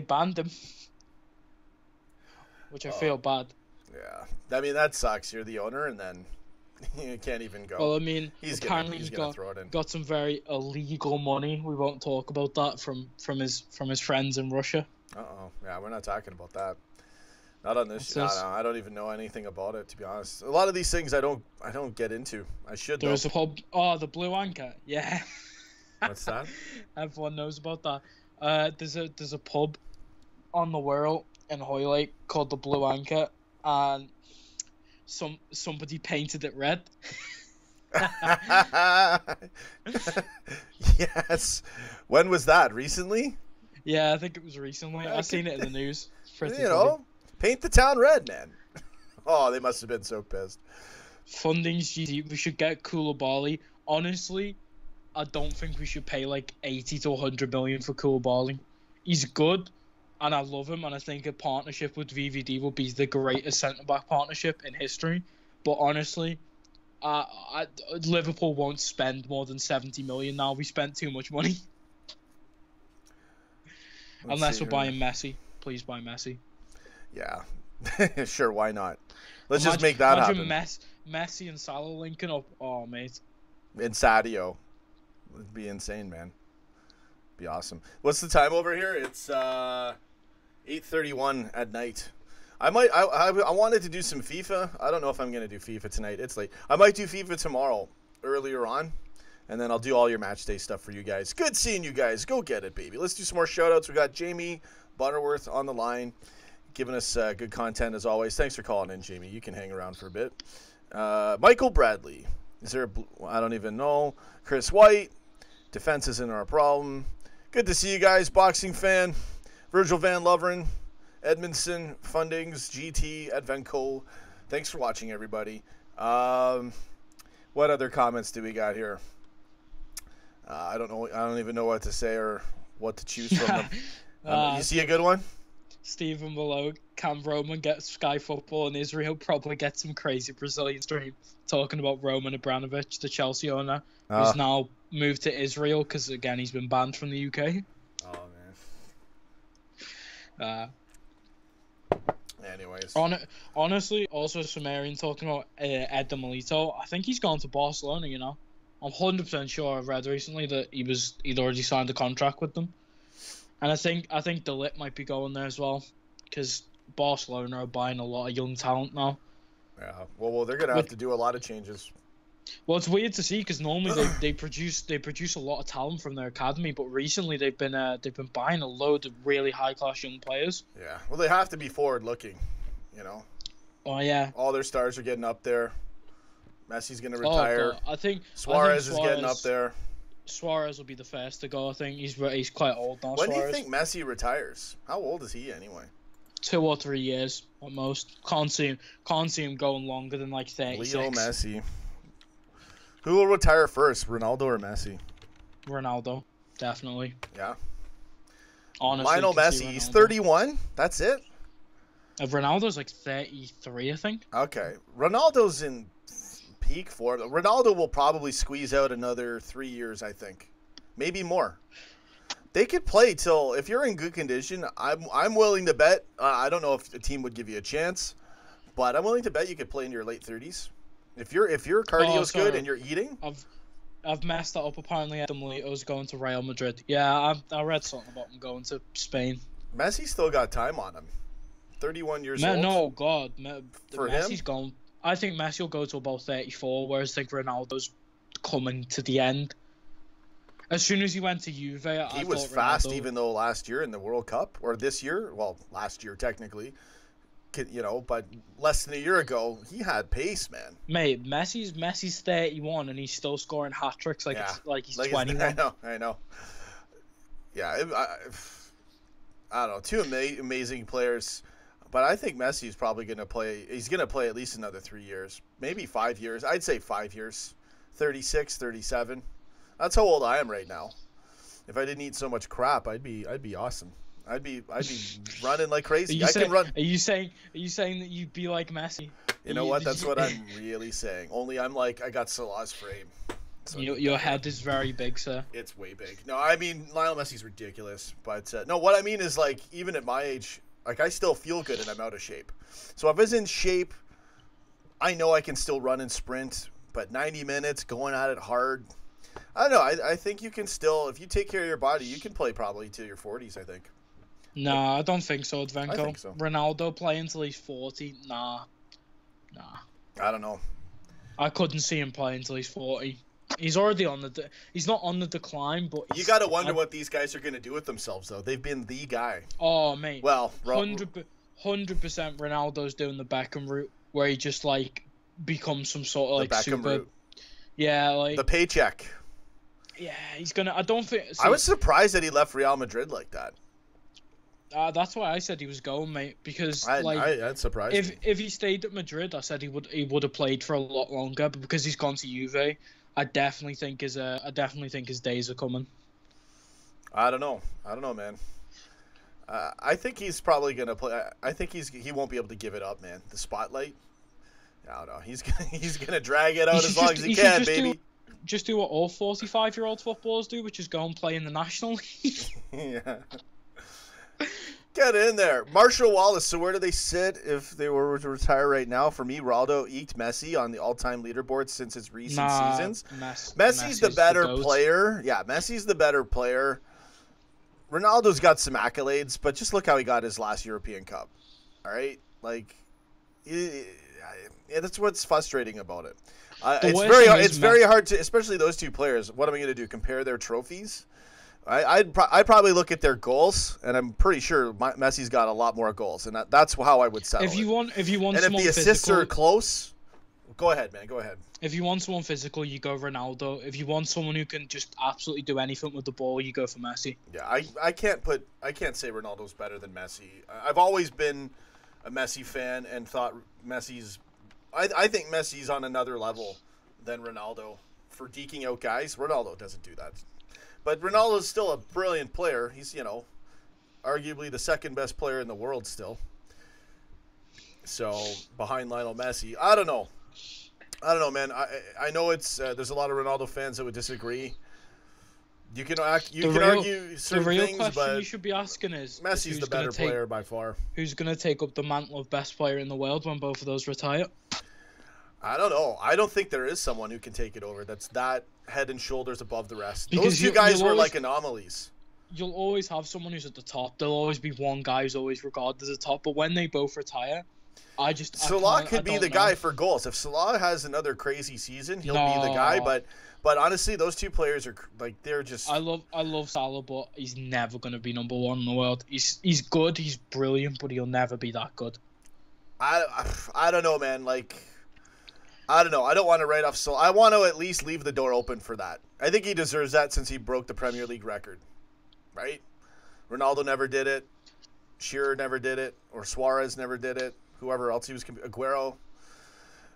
banned him, which I feel bad. Yeah, I mean that sucks. You're the owner, and then you can't even go. Well, I mean, apparently he's gonna throw it in. Got some very illegal money. We won't talk about that from his friends in Russia. Yeah, we're not talking about that. Not on this. No, I don't even know anything about it, to be honest. A lot of these things I don't get into. I should. There's a pub. Oh, the Blue Anchor. Yeah. What's that? Everyone knows about that. There's a pub on the Wirral in Hoylake called the Blue Anchor, and somebody painted it red. Yes. When was that? Recently? Yeah, I think it was recently. I seen it in the news. Paint the town red, man. Oh, they must have been so pissed. Funding's GG. We should get Koulibaly. Honestly, I don't think we should pay like 80 to 100 million for Koulibaly. He's good, and I love him, and I think a partnership with VVD will be the greatest centre-back partnership in history. But honestly, Liverpool won't spend more than 70 million now. We spent too much money. Unless we're buying Messi. Please buy Messi. Yeah. Sure, why not? Let's just make that happen. Messi and Salah linking up. Oh, mate. And Sadio. It'd be insane, man. Be awesome. What's the time over here? It's 8:31 at night. I wanted to do some FIFA. I don't know if I'm going to do FIFA tonight. It's late. I might do FIFA tomorrow earlier on, and then I'll do all your match day stuff for you guys. Good seeing you guys. Go get it, baby. Let's do some more shout-outs. We got Jamie Butterworth on the line, giving us good content as always. Thanks for calling in, Jamie. You can hang around for a bit. Michael Bradley. Is there I don't even know. Chris White. Defense isn't our problem. Good to see you guys. Boxing fan. Virgil Van Loveren. Edmondson. Fundings. GT. Advenco. Thanks for watching, everybody. What other comments do we got here? I don't know. I don't even know what to say or what to choose from them. You see a good one? Stephen below. Can Roman get Sky Football in Israel? Probably get some crazy Brazilian stream talking about Roman Abramovich, the Chelsea owner, who's now moved to Israel because, again, he's been banned from the UK. Oh, man. Anyways. Honestly, also Sumerian talking about Ed Milito. I think he's gone to Barcelona, you know. I'm 100% sure I've read recently that he'd already signed a contract with them. And I think De Ligt might be going there as well, because Barcelona are buying a lot of young talent now. Yeah, well, they're gonna have to do a lot of changes. Well, it's weird to see because normally they produce a lot of talent from their academy, but recently they've been buying a load of really high class young players. Yeah, well, they have to be forward looking, you know. Oh yeah. All their stars are getting up there. Messi's gonna retire. I think Suarez is getting up there. Suarez will be the first to go. I think he's quite old now. When Suarez. do you think Messi retires? How old is he anyway? 2 or 3 years at most. Can't see him going longer than like 36. Leo Messi. Who will retire first, Ronaldo or Messi? Ronaldo, definitely. Yeah. Honestly, Lionel Messi, he's 31. That's it. Ronaldo's like 33, I think. Okay, Ronaldo's in peak form. Ronaldo will probably squeeze out another 3 years, I think, maybe more. They could play till, if you're in good condition, I'm willing to bet. I don't know if a team would give you a chance, but I'm willing to bet you could play in your late 30s. If your cardio's good and you're eating. I've messed that up. Apparently, Ed Milito's going to Real Madrid. Yeah, I read something about him going to Spain. Messi still got time on him. 31 years old. No, God, for Messi's him? gone. I think Messi will go to about 34, whereas I think Ronaldo's coming to the end. As soon as he went to Juve, he was fast, even though last year in the World Cup, or this year, well, last year technically, you know, but less than a year ago, he had pace, man. Mate, Messi's 31 and he's still scoring hat tricks like he's 21. I know. Yeah, I don't know, two amazing players. But I think Messi is probably going to play. He's going to play at least another 3 years, maybe 5 years. I'd say 5 years, 36, 37. That's how old I am right now. If I didn't eat so much crap, I'd be awesome. I'd be running like crazy. Can run. Are you saying that you'd be like Messi? You know what? That's what I'm really saying. Only I'm like, I got Salah's frame. So your head is very big, sir. It's way big. No, I mean Lionel Messi's ridiculous. But no, what I mean is like even at my age. Like, I still feel good and I'm out of shape. So if I was in shape, I know I can still run and sprint. But 90 minutes, going at it hard. I don't know. I think you can still, if you take care of your body, you can play probably till your 40s, I think. No, I don't think so, Advenko. I think so. Ronaldo playing until he's 40? Nah. I don't know. I couldn't see him playing until he's 40. He's already on the. He's not on the decline, but you got to wonder what these guys are going to do with themselves, though. They've been the guy. Oh, mate. Well, 100% Ronaldo's doing the Beckham route, where he just like becomes some sort of like the Beckham super. Route. Yeah, like the paycheck. Yeah, he's gonna. I don't think. I was surprised that he left Real Madrid like that. That's why I said he was going, mate. Because that surprised me. If he stayed at Madrid, I said he would have played for a lot longer. But because he's gone to Juve, I definitely think his days are coming. I don't know, man. I think he's probably gonna play. I think he won't be able to give it up, man. The spotlight. I don't know. He's gonna drag it out as long as he can, baby. Just do what all 45-year-old footballers do, which is go and play in the National League. Yeah. Get in there. Marshall Wallace, so where do they sit if they were to retire right now? For me, Ronaldo eked Messi on the all-time leaderboard since his recent seasons. Messi's the better player. Yeah, Messi's the better player. Ronaldo's got some accolades, but just look how he got his last European Cup. All right? Like, that's what's frustrating about it. It's very hard to, especially those two players. What am I going to do? Compare their trophies? I'd probably look at their goals, and I'm pretty sure Messi's got a lot more goals, and that's how I would settle if you want, and if the assists are close, go ahead, man. Go ahead. If you want someone physical, you go Ronaldo. If you want someone who can just absolutely do anything with the ball, you go for Messi. Yeah, I can't say Ronaldo's better than Messi. I've always been a Messi fan and thought Messi's. I think Messi's on another level than Ronaldo for deking out guys. Ronaldo doesn't do that. But Ronaldo's still a brilliant player. He's, arguably the second best player in the world still. So, behind Lionel Messi. I don't know, man. I know it's there's a lot of Ronaldo fans that would disagree. You can argue certain things, but the real question you should be asking is Messi's the better player by far. Who's going to take up the mantle of best player in the world when both of those retire? I don't know. I don't think there is someone who can take it over that's that head and shoulders above the rest. Because those two guys were like anomalies. You'll always have someone who's at the top. There'll always be one guy who's always regarded as the top. But when they both retire, Salah could be the guy for goals. If Salah has another crazy season, he'll be the guy. But honestly, those two players are like they're just. I love Salah, but he's never going to be number one in the world. He's good. He's brilliant, but he'll never be that good. I don't know, man. Like. I don't know. I don't want to write off Salah. I want to at least leave the door open for that. I think he deserves that since he broke the Premier League record, right? Ronaldo never did it. Shearer never did it. Or Suarez never did it. Whoever else he was. Aguero,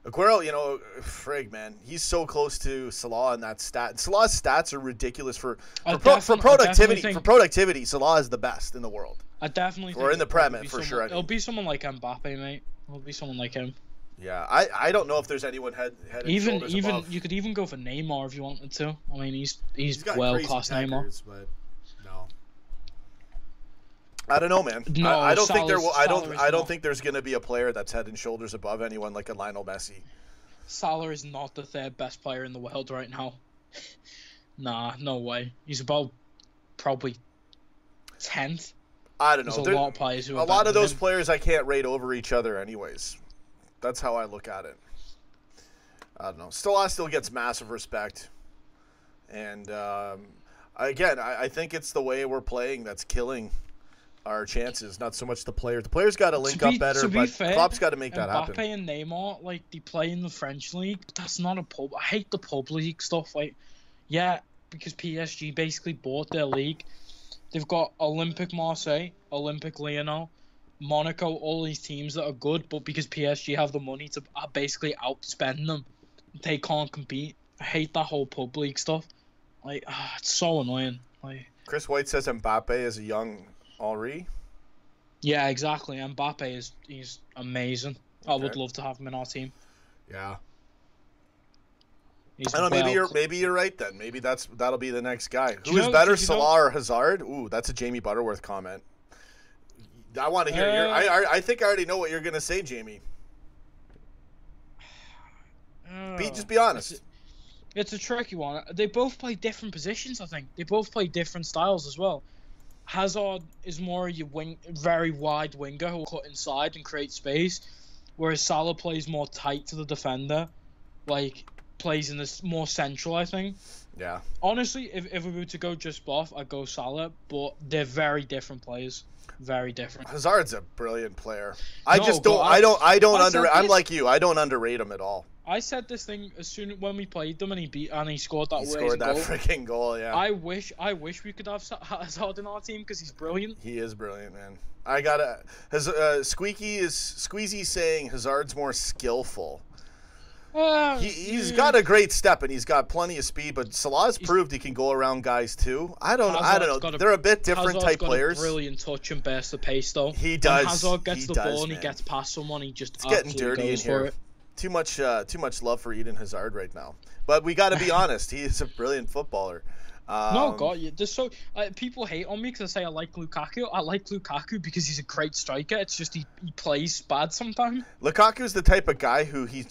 frig, man. He's so close to Salah in that stat. Salah's stats are ridiculous for productivity. For productivity, Salah is the best in the world. I definitely think. Or in the Prem, for sure. It'll be someone like Mbappe, mate. It'll be someone like him. Yeah, I don't know if there's anyone head and shoulders above. You could even go for Neymar if you wanted to. I mean, he's world class Neymar. But no, I don't know, man. No, I don't think there will. I don't think there's going to be a player that's head and shoulders above anyone like a Lionel Messi. Salah is not the third best player in the world right now. Nah, no way. He's about probably 10th. I don't know. There's a lot of players who. A lot of those players I can't rate over each other, anyways. That's how I look at it. I don't know. Still gets massive respect. And, again, I think it's the way we're playing that's killing our chances, not so much the players. The players got to link up better, but Klopp's got to make that happen. Mbappe and Neymar, like, they play in the French league, but that's not a pub. I hate the pub league stuff. Like, yeah, because PSG basically bought their league. They've got Olympique Marseille, Olympique Lyonnais, Monaco, all these teams that are good, but because PSG have the money to basically outspend them, they can't compete. I hate that whole pub league stuff. Like, it's so annoying. Like, Chris White says Mbappe is a young Henry. Yeah, exactly. Mbappe he's amazing. Okay. I would love to have him in our team. Yeah. I don't know. Maybe you're right then. Maybe that'll be the next guy. Who is better, Salah or Hazard? Ooh, that's a Jamie Butterworth comment. I want to hear your. I think I already know what you're gonna say, Jamie. Just be honest. It's a tricky one. They both play different positions. I think they both play different styles as well. Hazard is more your very wide winger who will cut inside and create space, whereas Salah plays more tight to the defender, like plays in this more central. I think. Yeah. Honestly, if we were to go just both, I'd go Salah, but they're very different players. Very different. Hazard's a brilliant player. I'm like you. I don't underrate him at all. I said this thing as soon when we played them and he scored that freaking goal. Yeah. I wish we could have Hazard in our team because he's brilliant. He is brilliant, man. Squeezy saying Hazard's more skillful. He's got a great step and he's got plenty of speed, but Salah's proved he can go around guys too. I don't know. They're a bit different type players. Got a brilliant touch and burst of pace though. He does. When Hazard gets the ball and he gets past someone, he just getting dirty in here. Too much love for Eden Hazard right now. But we got to be honest. He is a brilliant footballer. No, God, there's so people hate on me because I say I like Lukaku. I like Lukaku because he's a great striker. It's just he plays bad sometimes. Lukaku's the type of guy who he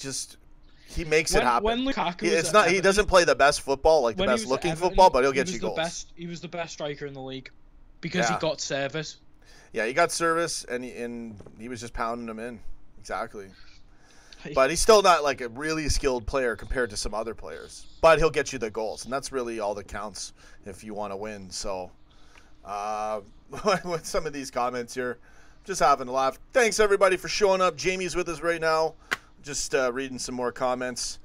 makes it happen. When Lukaku he doesn't play the best football, like the best looking football, but he'll get you goals. He was the best striker in the league because he got service. Yeah, he got service, and he was just pounding them in. Exactly. But he's still not like a really skilled player compared to some other players. But he'll get you the goals, and that's really all that counts if you want to win. So, with some of these comments here, just having a laugh. Thanks, everybody, for showing up. Jamie's with us right now. Just reading some more comments.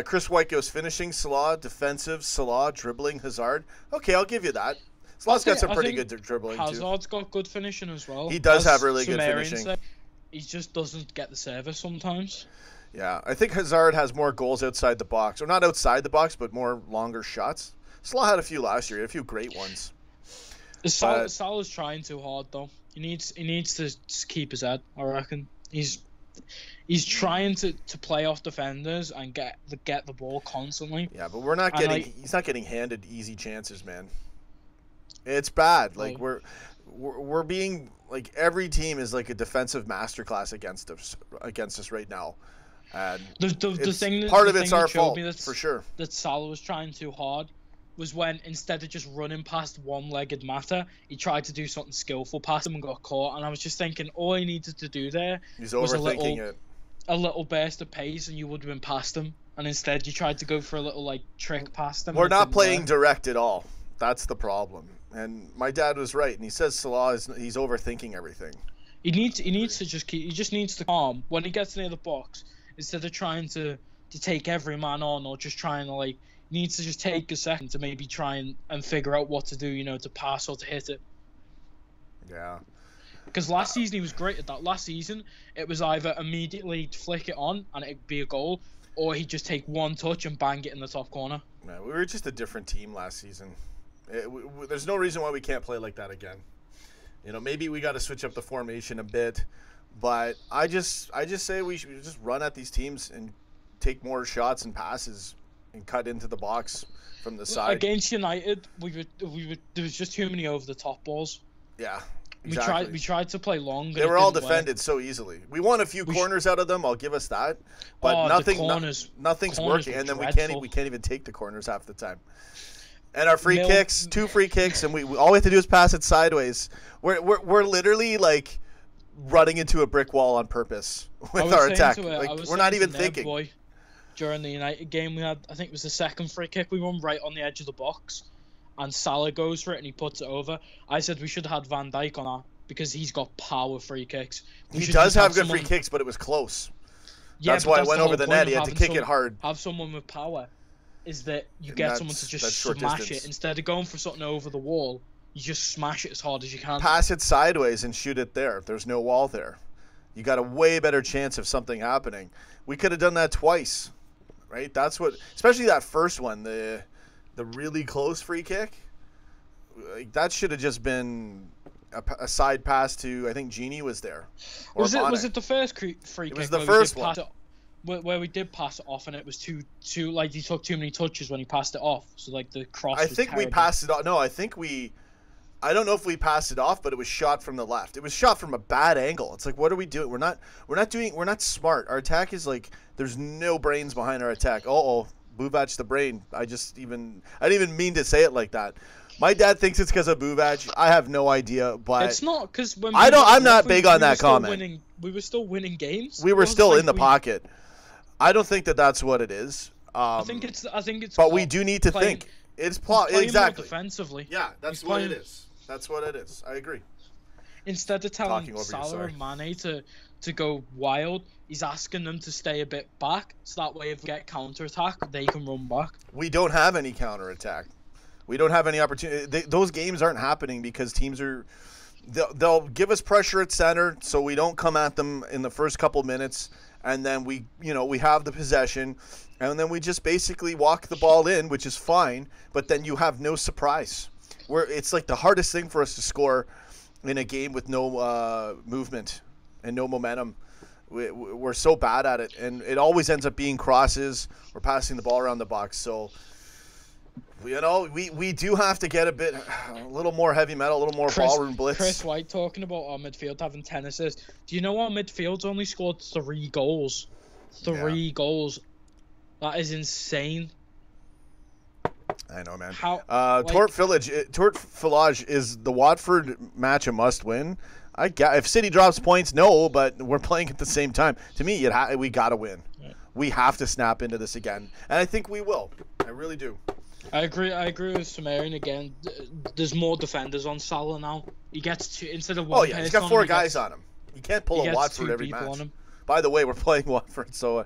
Chris White goes finishing, Salah, defensive, Salah, dribbling, Hazard. Okay, I'll give you that. Salah's got some pretty good dribbling, too. Hazard's got good finishing as well. He does have really good finishing. He just doesn't get the service sometimes. Yeah, I think Hazard has more goals outside the box. Or not outside the box, but more longer shots. Salah had a few last year. He had a few great ones. Salah's trying too hard, though. He needs to keep his head, I reckon. He's trying to play off defenders and get the ball constantly. Yeah, but he's not getting handed easy chances, man. It's bad. Like we're being like every team is like a defensive masterclass against us right now. And the thing part of it's our fault for sure. That Salah was trying too hard was when instead of just running past one-legged Mata, he tried to do something skillful past him and got caught. And I was just thinking, all he needed to do there was a little burst of pace, and you would have been past him. And instead, you tried to go for a little like trick past him. We're not playing direct at all. That's the problem. And my dad was right, and he says Salah he's overthinking everything. He just needs to calm when he gets near the box instead of trying to take every man on or just trying to like. He needs to just take a second to maybe try and figure out what to do, to pass or to hit it. Yeah. Because last season he was great at that. Last season it was either immediately flick it on and it'd be a goal, or he'd just take one touch and bang it in the top corner. Man, we were just a different team last season. There's no reason why we can't play like that again. Maybe we got to switch up the formation a bit, but I just say we should just run at these teams and take more shots and passes and cut into the box from the side. Against United, there was just too many over the top balls. Yeah, exactly. We tried to play long. They were all defended so easily. We won a few corners out of them. I'll give us that, but nothing's working. And then we can't even take the corners half the time. And our free kicks, 2 free kicks, and we all we have to do is pass it sideways. We're literally like running into a brick wall on purpose with our attack. We're not even thinking. During the United game, we had, I think it was the second free kick, we won right on the edge of the box, and Salah goes for it and he puts it over. I said we should have had Van Dijk on that because he's got power free kicks. He does have good free kicks, but it was close. Yeah, that's why it went over the net. He had to kick it hard. Have someone with power is that you get someone to just smash it instead of going for something over the wall. You just smash it as hard as you can. Pass it sideways and shoot it there. There's no wall there. You got a way better chance of something happening. We could have done that twice. Right, that's what. Especially that first one, the really close free kick. That should have just been a side pass to. I think Genie was there. Was it the first free kick? It was the first one where we did pass it off, and it was too like he took too many touches when he passed it off. So like the cross. I think we passed it off. No, I think we. I don't know if we passed it off, but it was shot from the left. It was shot from a bad angle. It's like, what are we doing? We're not smart. Our attack is like, there's no brains behind our attack. Buvac the brain. I didn't even mean to say it like that. My dad thinks it's because of Buvac. I have no idea, but it's not because when I'm not big on that comment. We were still winning games. We were still in the pocket. I don't think that's what it is. I think it's. But we do need to think. It's exactly defensively. Yeah, that's what it is. That's what it is. I agree. Instead of telling Salah and Mane to go wild, he's asking them to stay a bit back, so that way if we get counter-attack, they can run back. We don't have any counter-attack. We don't have any opportunity. Those games aren't happening because teams are... They'll give us pressure at center, so we don't come at them in the first couple minutes, and then we have the possession, and then we just basically walk the ball in, which is fine, but then you have no surprise. It's like the hardest thing for us to score in a game with no movement and no momentum. We're so bad at it, and it always ends up being crosses or passing the ball around the box. So You know, we do have to get a little more heavy metal, a little more ballroom blitz. Chris White talking about our midfield having 10 assists. Do you know our midfield's only scored 3 goals? 3 goals. That is insane. I know, man. Tort Village is the Watford match a must-win. If City drops points, no, but we're playing at the same time. To me, we got to win. Right. We have to snap into this again, and I think we will. I really do. I agree with Sumerian again. There's more defenders on Salah now. He gets 2 instead of 1. Oh yeah, he's got 4 guys on him. You can't pull a Watford every match. By the way, we're playing Watford, so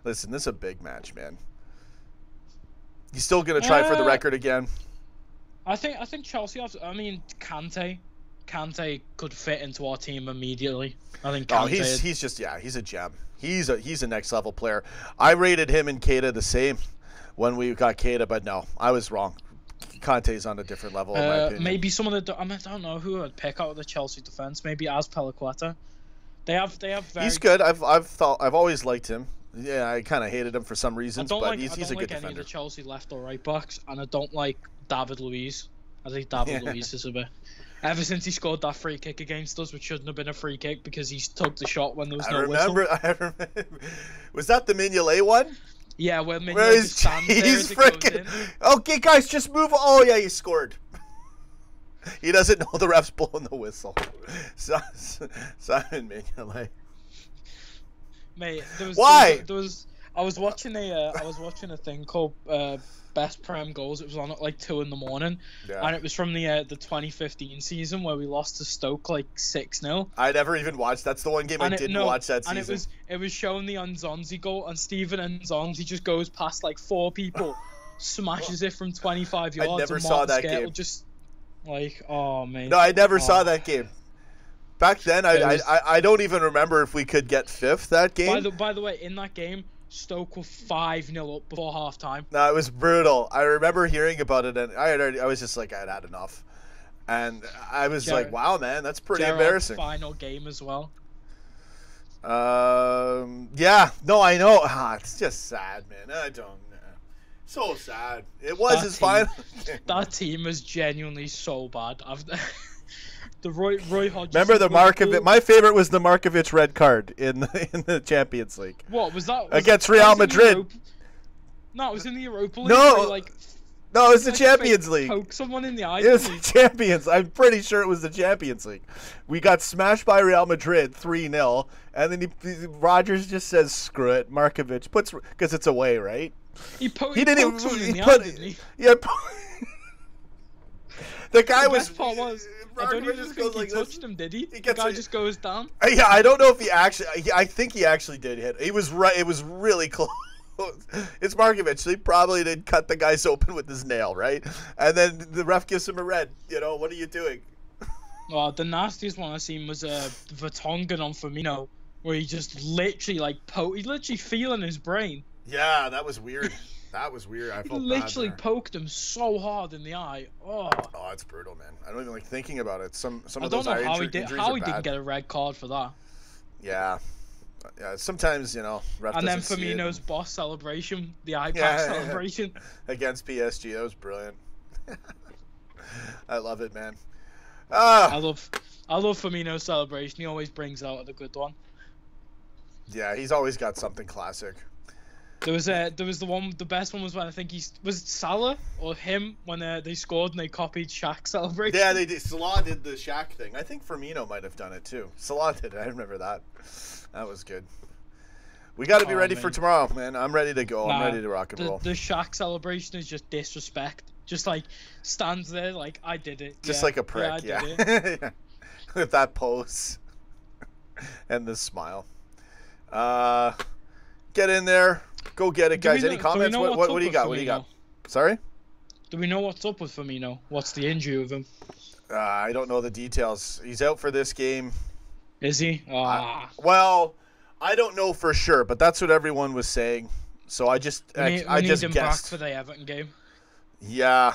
listen, this is a big match, man. You still gonna try for the record again? I think Chelsea have. I mean, Kante could fit into our team immediately. I think. Kante he's a gem. He's a next level player. I rated him and Keita the same when we got Keita, but no, I was wrong. Kante's on a different level in my opinion. Maybe some of the. I don't know who I'd pick out of the Chelsea defense. Maybe Azpilicueta. They have. He's good. I've always liked him. Yeah, I kind of hated him for some reasons, but he's a good defender. I don't like any of the Chelsea left or right backs, and I don't like David Luiz. I think David Luiz is a bit. Ever since he scored that free kick against us, which shouldn't have been a free kick because he took the shot when there was no whistle. I remember. Was that the Mignolet one? Yeah, where Mignolet just stands there as it goes in. Okay, guys, just move. Oh yeah, he scored. He doesn't know the ref's blowing the whistle. Simon Mignolet. Mate, why? I was watching a thing called Best Prem Goals. It was on at like 2 in the morning, and it was from the 2015 season where we lost to Stoke like 6-0. I never even watched. That's the one game I didn't watch that season. And it was showing the Nzonzi goal, and Steven Nzonzi just goes past like 4 people, smashes it from 25 yards. I never saw that game. Just like, oh man. No, I never saw that game. Back then, I don't even remember if we could get 5th that game. By the way, in that game, Stoke were 5-0 up before halftime. No, it was brutal. I remember hearing about it, and I was just like, I'd had enough. And I was like, wow, man, that's pretty embarrassing. Final game as well. Yeah, no, I know. It's just sad, man. I don't. So sad. It was his final. That team is genuinely so bad. The Roy Hodgson. Remember the Markovic? My favorite was the Markovic red card in the Champions League. What was that? Against Real Madrid. No, it was in the Europa League. No, it was the Champions League. Poke someone in the eye. It was the Champions. I'm pretty sure it was the Champions League. We got smashed by Real Madrid 3-0, and then Rodgers just says, "Screw it." Markovic puts because it's away, right? He poked someone in the eye, didn't he? Yeah. The guy the was. Best part was. I don't even think he touched him, did he? The guy just goes down. Yeah, I don't know if he actually. I think he actually did hit. He was right. It was really close. It's Markovic. So he probably did cut the guys open with his nail, right? And then the ref gives him a red. You know, what are you doing? Well, the nastiest one I seen was Vertonghen on Firmino, where he just literally he's literally feeling his brain. Yeah, that was weird. That was weird. I felt literally poked him so hard in the eye. Oh, it's brutal, man. I don't even like thinking about it. Some of those eye injuries how he didn't get a red card for that. Yeah. Sometimes ref and then doesn't Firmino's boss celebration, the iPad celebration against PSG. That was brilliant. I love it, man. I love Firmino's celebration. He always brings out a good one. Yeah, he's always got something classic. There was the best one was when I think was it Salah or him when they scored and they copied Shaq's celebration. Yeah, they did. Salah did the Shaq thing. I think Firmino might have done it too. Salah did it. I remember that. That was good. We got to be ready for tomorrow, man. I'm ready to go. I'm ready to rock and roll. The Shaq celebration is just disrespect. Just like stands there like I did it. Just like a prick. Yeah. Yeah. With that pose and the smile. Get in there. Go get it, guys. Any comments? What do you got? What do you got? Sorry? Do we know what's up with Firmino? What's the injury with him? I don't know the details. He's out for this game. Is he? Well, I don't know for sure, but that's what everyone was saying. So I just need him guessed. Back for the Everton game. Yeah.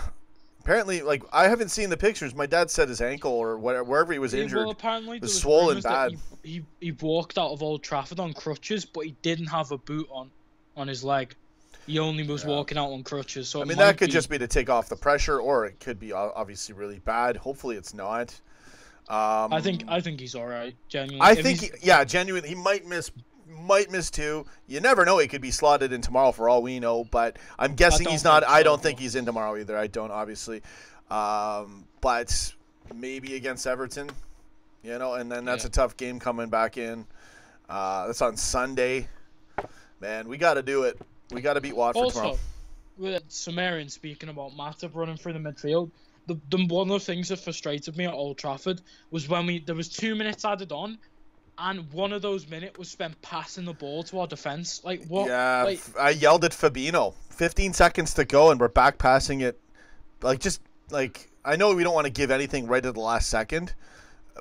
Apparently, I haven't seen the pictures. My dad said his ankle or wherever he was injured well, apparently was swollen bad. He walked out of Old Trafford on crutches, but he didn't have a boot on his leg. He only was walking out on crutches. So I mean, that could just be to take off the pressure, or it could be obviously really bad. Hopefully, it's not. I think he's all right. Genuinely. I think genuinely, he might miss 2. You never know. He could be slotted in tomorrow for all we know. But I'm guessing he's not. I don't think he's in tomorrow either. I don't, obviously. But maybe against Everton, and then that's a tough game coming back in. That's on Sunday. Man, we got to do it. We got to beat Watford tomorrow. With Sumerian speaking about Matip running through the midfield, the one of the things that frustrated me at Old Trafford was when there was 2 minutes added on, and one of those minutes was spent passing the ball to our defense. Like what? Yeah, I yelled at Fabinho. 15 seconds to go, and we're back passing it. I know we don't want to give anything right at the last second,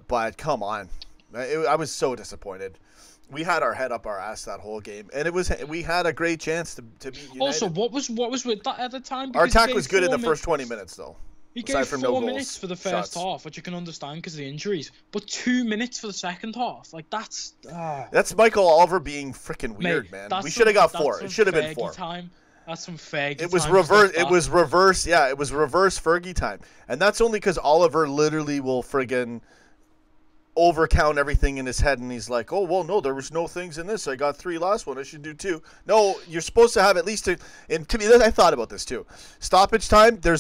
but come on, I was so disappointed. We had our head up our ass that whole game, and we had a great chance to beat United. Also, what was with that at the time? Our attack was good in the first 20 minutes, though. He gave 4 minutes for the first half, which you can understand because of the injuries, but 2 minutes for the second half. Like that's Michael Oliver being freaking weird, man. We should have got 4. It should have been 4. That's some Fergie time. It was reverse. It was reverse. Yeah, it was reverse Fergie time, and that's only because Oliver literally will friggin' overcount everything in his head, and he's like, oh well, no, there was no things in this. I got 3 last one. I should do 2. No, you're supposed to have at least 2. And to me, I thought about this too. Stoppage time. There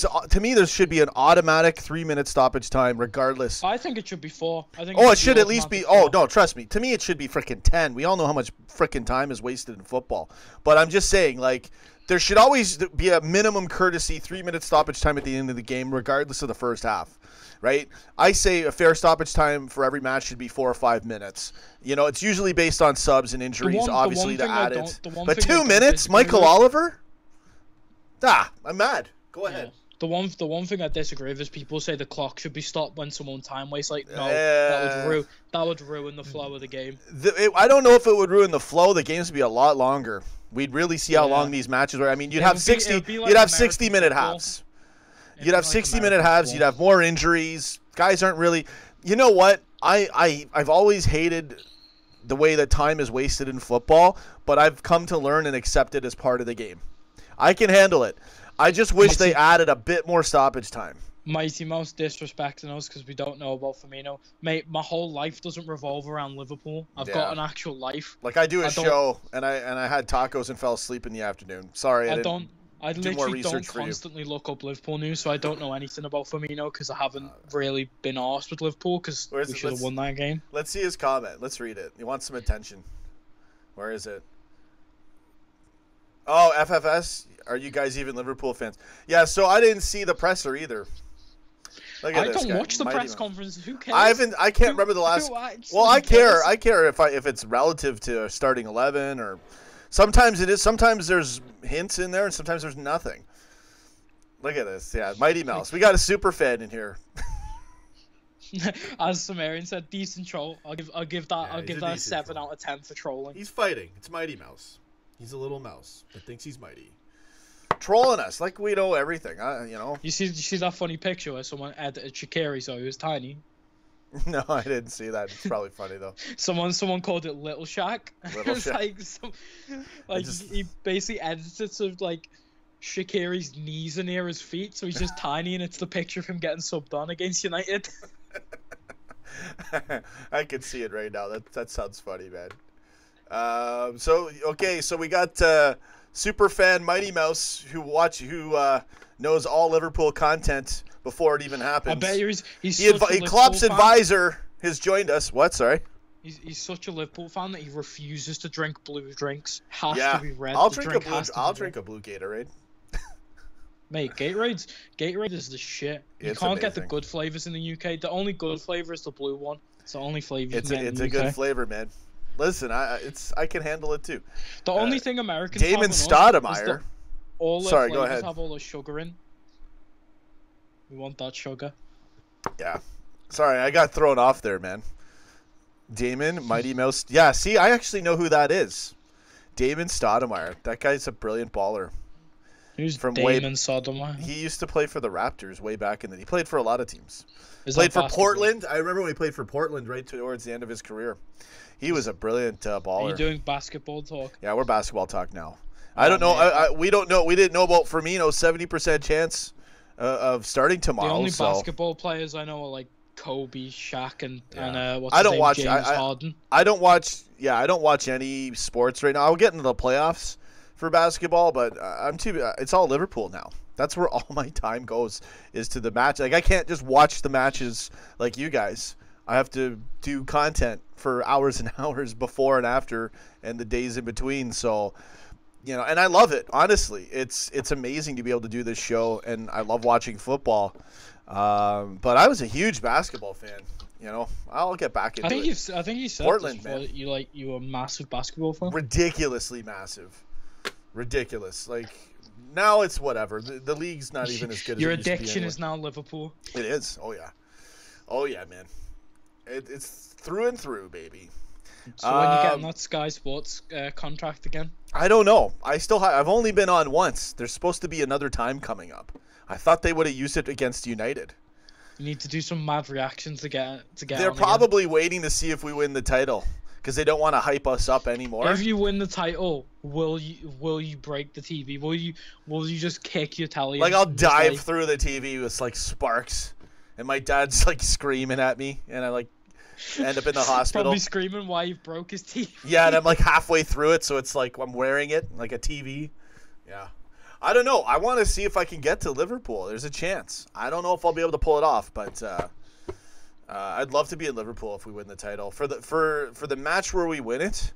should be an automatic 3-minute stoppage time, regardless. I think it should be 4. I think. It should at least be. 4. Oh no, trust me. To me, it should be freaking 10. We all know how much freaking time is wasted in football, but I'm just saying, like, there should always be a minimum courtesy 3-minute stoppage time at the end of the game, regardless of the first half. Right? I say a fair stoppage time for every match should be 4 or 5 minutes. It's usually based on subs and injuries, obviously, to add it. But 2 minutes, Michael Oliver? I'm mad. Go ahead. The one thing I disagree with is people say the clock should be stopped when someone time wastes. Like, no, that would ruin the flow of the game. I don't know if it would ruin the flow. The games would be a lot longer. We'd really see how long these matches were. I mean, you'd have 60-minute halves. You'd have 60-minute halves. You'd have more injuries. Guys aren't really. You know what? I've always hated the way that time is wasted in football, but I've come to learn and accept it as part of the game. I can handle it. I just wish they added a bit more stoppage time. Mighty Mouse disrespecting us because we don't know about Firmino. Mate, my whole life doesn't revolve around Liverpool. I've got an actual life. Like, I do a show, and I had tacos and fell asleep in the afternoon. Sorry, I literally don't constantly look up Liverpool news, so I don't know anything about Firmino because I haven't really been arsed with Liverpool because we should have won that game. Let's see his comment. Let's read it. He wants some attention. Where is it? Oh, FFS? Are you guys even Liverpool fans? Yeah, so I didn't see the presser either. Look at I this don't guy. watch the press conferences. Who cares? I can't remember the last. Well, I care. I care if it's relative to starting 11 or. Sometimes it is. Sometimes there's hints in there, and sometimes there's nothing. Look at this. Yeah, Mighty Mouse. We got a super fan in here. As Sumerian said, decent troll. I'll give that a 7 out of 10 for trolling. He's fighting. It's Mighty Mouse. He's a little mouse that thinks he's mighty. Trolling us like we know everything. You see that funny picture where someone edited Shaqiri so he was tiny? No, I didn't see that. It's probably funny though. Someone called it Little Shaq. Little Shaq. He basically edited it so like Shaqiri's knees are near his feet, so he's just tiny, and it's the picture of him getting subbed on against United. I can see it right now. That sounds funny, man. So we got super fan Mighty Mouse who knows all Liverpool content before it even happens. I bet he Klopp's advisor has joined us. What? Sorry. He's such a Liverpool fan that he refuses to drink blue drinks. Has to be red. I'll drink a blue Gatorade. Mate, Gatorade is the shit. You can't get the good flavors in the UK. The only good flavor is the blue one. It's the only flavor. It's a good flavor, man. Listen, I can handle it too. The only thing Americans Damon Stoudemire. All their flavors have all the sugar in. We want that sugar. Yeah. Sorry, I got thrown off there, man. Damon, Mighty Mouse. Yeah, see, I actually know who that is. Damon Stoudemire. That guy's a brilliant baller. Who's from Damon Sodomar? He used to play for the Raptors way back in the. He played for a lot of teams. Is Played that for basketball? Portland. I remember when he played for Portland right towards the end of his career. He was a brilliant baller. Are you doing basketball talk? Yeah, we're basketball talk now. I don't know. We don't know. We didn't know about Firmino. 70% chance of starting tomorrow. The only so. basketball players I know are like Kobe, Shaq, and what's I his don't name? watch. James Harden. I don't watch. Yeah, I don't watch any sports right now. I'll get into the playoffs for basketball, but I'm too. It's all Liverpool now. That's where all my time goes, is to the match. Like, I can't just watch the matches like you guys. I have to do content for hours and hours before and after, and the days in between. So, you know, and I love it. Honestly, it's amazing to be able to do this show, and I love watching football. But I was a huge basketball fan. You know, I'll get back into it. I think you said Portland, this before, man. that you were a massive basketball fan. Ridiculously massive. Ridiculous. Like, now it's whatever. The league's not even as good as Your it used to be addiction anyway. is now Liverpool. It is. Oh yeah. Oh yeah, man. It's through and through, baby. So when you getting that Sky Sports contract again? I don't know. I've only been on once. There's supposed to be another time coming up. I thought they would have used it against United. You need to do some mad reactions to get. They're on probably waiting to see if we win the title, because they don't want to hype us up anymore. If you win the title, will you break the TV? Will you just kick your telly? Like, I'll dive through the TV with like sparks, and my dad's like screaming at me, and I like end up in the hospital. Probably screaming why you broke his TV. Yeah, and I'm like halfway through it, so it's like I'm wearing it like a TV. Yeah. I don't know. I want to see if I can get to Liverpool. There's a chance. I don't know if I'll be able to pull it off, but I'd love to be in Liverpool if we win the title. For the match where we win it,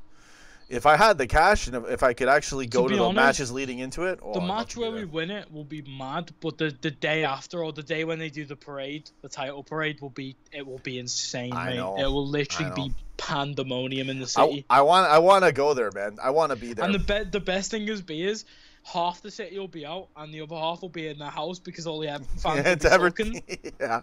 if I had the cash and if I could actually go to the matches leading into it. The match where we win it will be mad, but the day after, or the day when they do the parade, the title parade, will be insane, mate. It will literally be pandemonium in the city. I want to go there, man. I want to be there. And the best thing is half the city will be out, and the other half will be in their house because all the Everton fans will be talking. Yeah.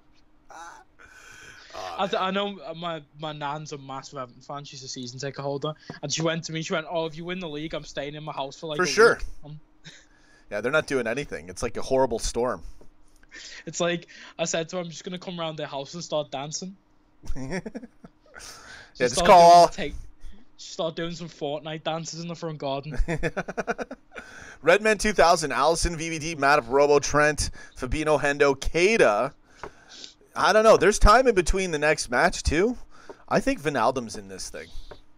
I know my nan's a massive Everton fan. She's a season ticket holder, and she went to me. She went, "Oh, if you win the league, I'm staying in my house for like a sure." week. Yeah, they're not doing anything. It's like a horrible storm. It's like I said to her, I'm just gonna come around their house and start dancing. Start doing some Fortnite dances in the front garden. Redman 2000, Allison, VVD, Matip, Robo, Trent, Fabinho, Hendo, Keita. I don't know. There's time in between the next match, too. I think Wijnaldum's in this thing.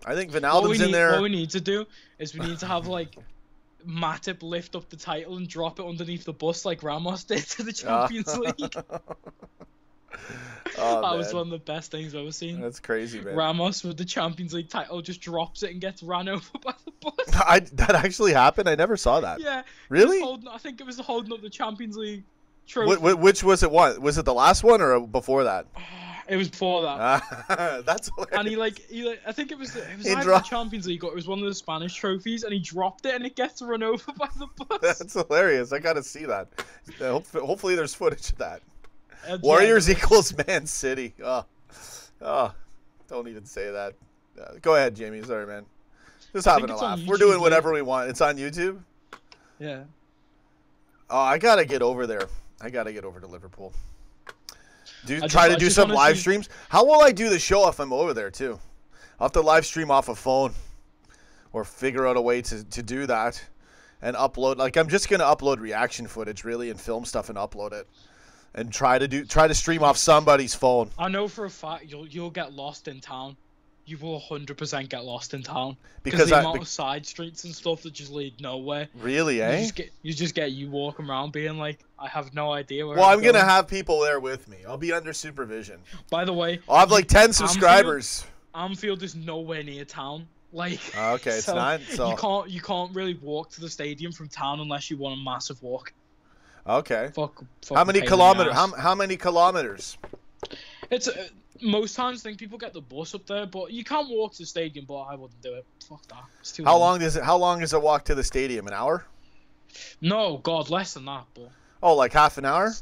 I think Wijnaldum's in there. What we need to do is we need to have, like, Matip lift up the title and drop it underneath the bus like Ramos did to the Champions League. That was one of the best things I've ever seen. That's crazy, man. Ramos with the Champions League title just drops it and gets ran over by the bus. That actually happened? I never saw that. Yeah. Really? I think it was holding up the Champions League trophy. Which was it? Was it the last one or before that? It was before that. That's hilarious. And he I think it was either the Champions League or it was one of the Spanish trophies, and he dropped it and it gets run over by the bus. That's hilarious. I gotta see that. Hopefully there's footage of that. Warriors equals Man City. Oh, don't even say that. Go ahead, Jamie. Sorry, man. Just having a laugh. We're doing whatever we want. It's on YouTube? Yeah. Oh, I gotta get over there. I gotta get over to Liverpool. Try to do some live streams. How will I do the show if I'm over there, too? I'll have to live stream off a phone or figure out a way to do that and upload. Like, I'm just going to upload reaction footage, really, and film stuff and upload it. And try to stream off somebody's phone. I know for a fact you'll get lost in town. You will 100% get lost in town because the amount of side streets and stuff that just lead nowhere. Really, eh? You just get you walking around being like, I have no idea where. Well, I'm gonna have people there with me. I'll be under supervision. By the way, I'll have like 10 subscribers. Anfield is nowhere near town. Like, okay, it's not. So you can't really walk to the stadium from town unless you want a massive walk. Okay. How many kilometers? How many kilometers? It's most times I think people get the bus up there, but you can't walk to the stadium. But I wouldn't do it. Fuck that. It's too long. How long does it walk to the stadium? An hour? No, God, less than that. But like half an hour?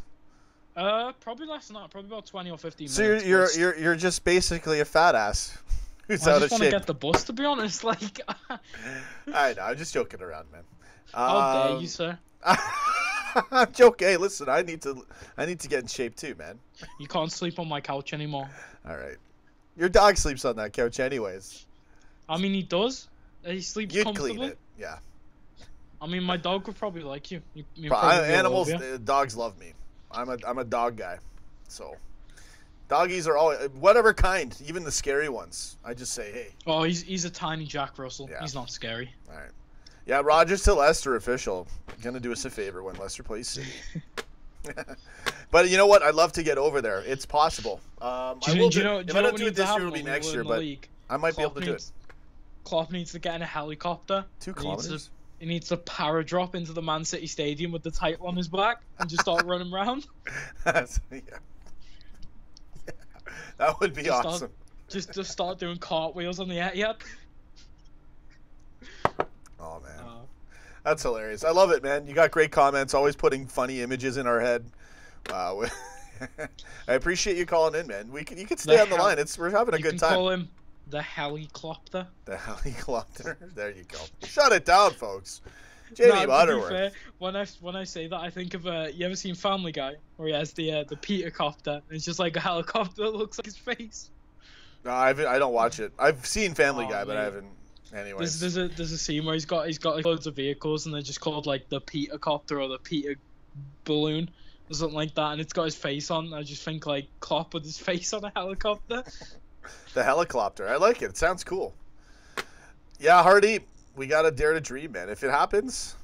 Probably less than that. Probably about 20 or 15 so minutes. So you're just basically a fat ass who's out of shape. I just want to get the bus, to be honest. Like, I know. I'm just joking around, man. How dare you, sir? I'm joking. Hey, listen, I need to get in shape too, man. You can't sleep on my couch anymore. All right. Your dog sleeps on that couch anyways. I mean, he does. He sleeps comfortably. Clean it, yeah. I mean, my dog would probably like you. Animals, dogs love me. I'm a dog guy, so doggies are all whatever kind, even the scary ones. I just say, hey. Oh, he's a tiny Jack Russell. Yeah. He's not scary. All right. Yeah, Rogers to Leicester official. Gonna do us a favor when Leicester plays City. But you know what? I'd love to get over there. It's possible. If I don't do it this year, it'll be next year, but I might be able to do it. Klopp needs to get in a helicopter. 2 kilometers. He needs to paradrop into the Man City Stadium with the title on his back and just start running around. Yeah. That would be awesome. Just start doing cartwheels on the Etihad. Oh, man. That's hilarious. I love it, man. You got great comments, always putting funny images in our head. I appreciate you calling in, man. You can stay on the line. We're having a good time. Call him the helicopter. The helicopter. There you go. Shut it down, folks. Jamie Butterworth. To be fair, when I say that, I think of you ever seen Family Guy, where he has the Peter copter? It's just like a helicopter that looks like his face. No, I don't watch it. I've seen Family Guy, but I haven't. Anyways, there's a scene where he's got like loads of vehicles, and they're just called like the Peter copter or the Peter balloon or something like that, and it's got his face on. I just think like Klopp with his face on a helicopter. The helicopter. I like it. It sounds cool. Yeah, Hardy, we got to dare to dream, man. If it happens,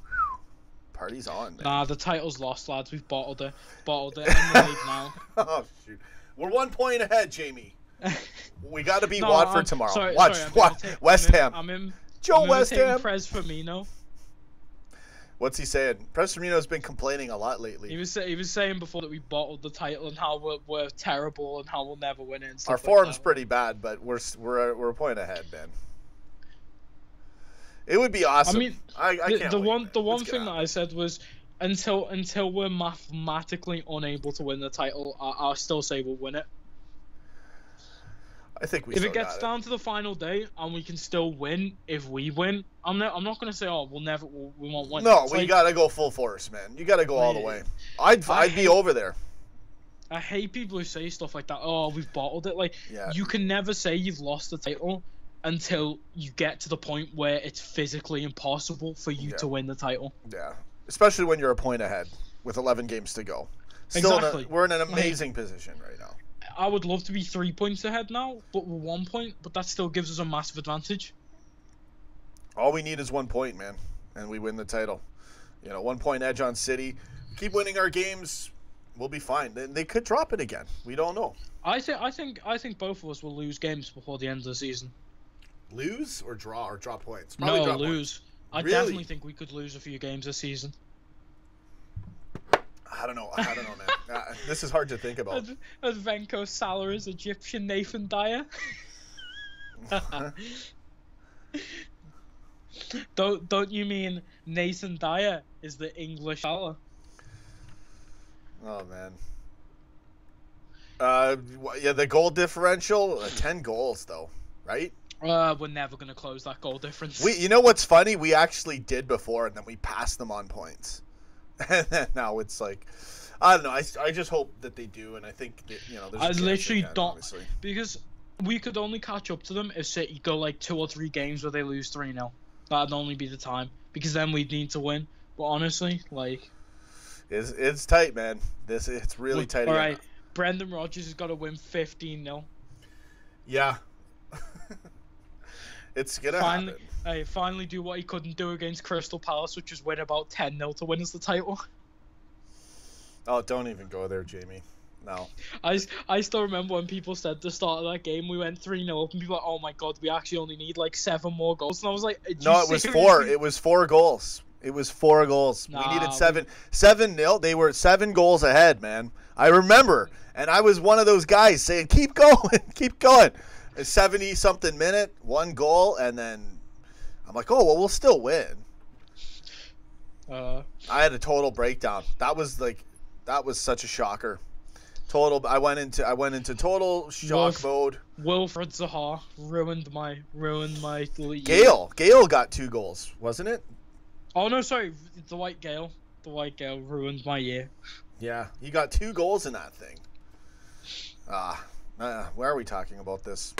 party's on, man. Nah, the title's lost, lads. We've bottled it. In the league now. Oh, shoot. We're 1 point ahead, Jamie. We got to beat No, Watford tomorrow. Watch West Ham. West Ham. Prez Firmino. What's he saying? Prez Firmino's been complaining a lot lately. He was saying before that we bottled the title and how we're terrible and how we'll never win it. And stuff Our like form's that. pretty bad, but we're a point ahead, man. It would be awesome. I mean, I can't wait, the one thing that I said was until we're mathematically unable to win the title, I'll still say we'll win it. I think if it gets down to the final day and we can still win, if we win, I'm not gonna say we won't win. No, we gotta go full force, man. You gotta go all the way. I'd be over there. I hate people who say stuff like that. Oh, we've bottled it. Like, you can never say you've lost the title until you get to the point where it's physically impossible for you to win the title. Yeah, especially when you're a point ahead with 11 games to go. Still, we're in an amazing position right now. I would love to be 3 points ahead now, but we're 1 point. But that still gives us a massive advantage. All we need is 1 point, man, and we win the title. 1 point edge on City. Keep winning our games, we'll be fine. They could drop it again. We don't know. I think both of us will lose games before the end of the season. Lose or draw points? Probably no, lose. Points. I definitely think we could lose a few games this season. I don't know, man. This is hard to think about. Advenko Salah's Egyptian Nathan Dyer. Don't you mean Nathan Dyer is the English Salah? Oh man. The goal differential, 10 goals though, right? We're never gonna close that goal difference. You know what's funny? We actually did before, and then we passed them on points. And then now it's like, I don't know. I just hope that they do, and I think that, there's. I literally again, don't obviously. Because we could only catch up to them if City go like 2 or 3 games where they lose 3-0. That'd only be the time, because then we'd need to win. But honestly, like, it's tight, man. It's really tight. All right, Brendan Rodgers has got to win 15-0. Yeah. It's gonna happen. Finally do what he couldn't do against Crystal Palace, which is win about 10-0 to win us the title. Oh, don't even go there, Jamie. No. I still remember when people said at the start of that game we went 3-0 up, and people were like, oh my god, we actually only need like 7 more goals. And I was like, no, it was 4. It was 4 goals. It was 4 goals. We needed 7. 7-0. They were 7 goals ahead, man. I remember, and I was one of those guys saying, keep going, keep going. A 70-something minute, 1 goal, and then I'm like, oh, well, we'll still win. I had a total breakdown. That was such a shocker. I went into total shock mode. Wilfred Zaha ruined my league. Gale got 2 goals, wasn't it? Oh no, sorry, Dwight Gale. The white girl ruined my year. Yeah, you got 2 goals in that thing. Why are we talking about this?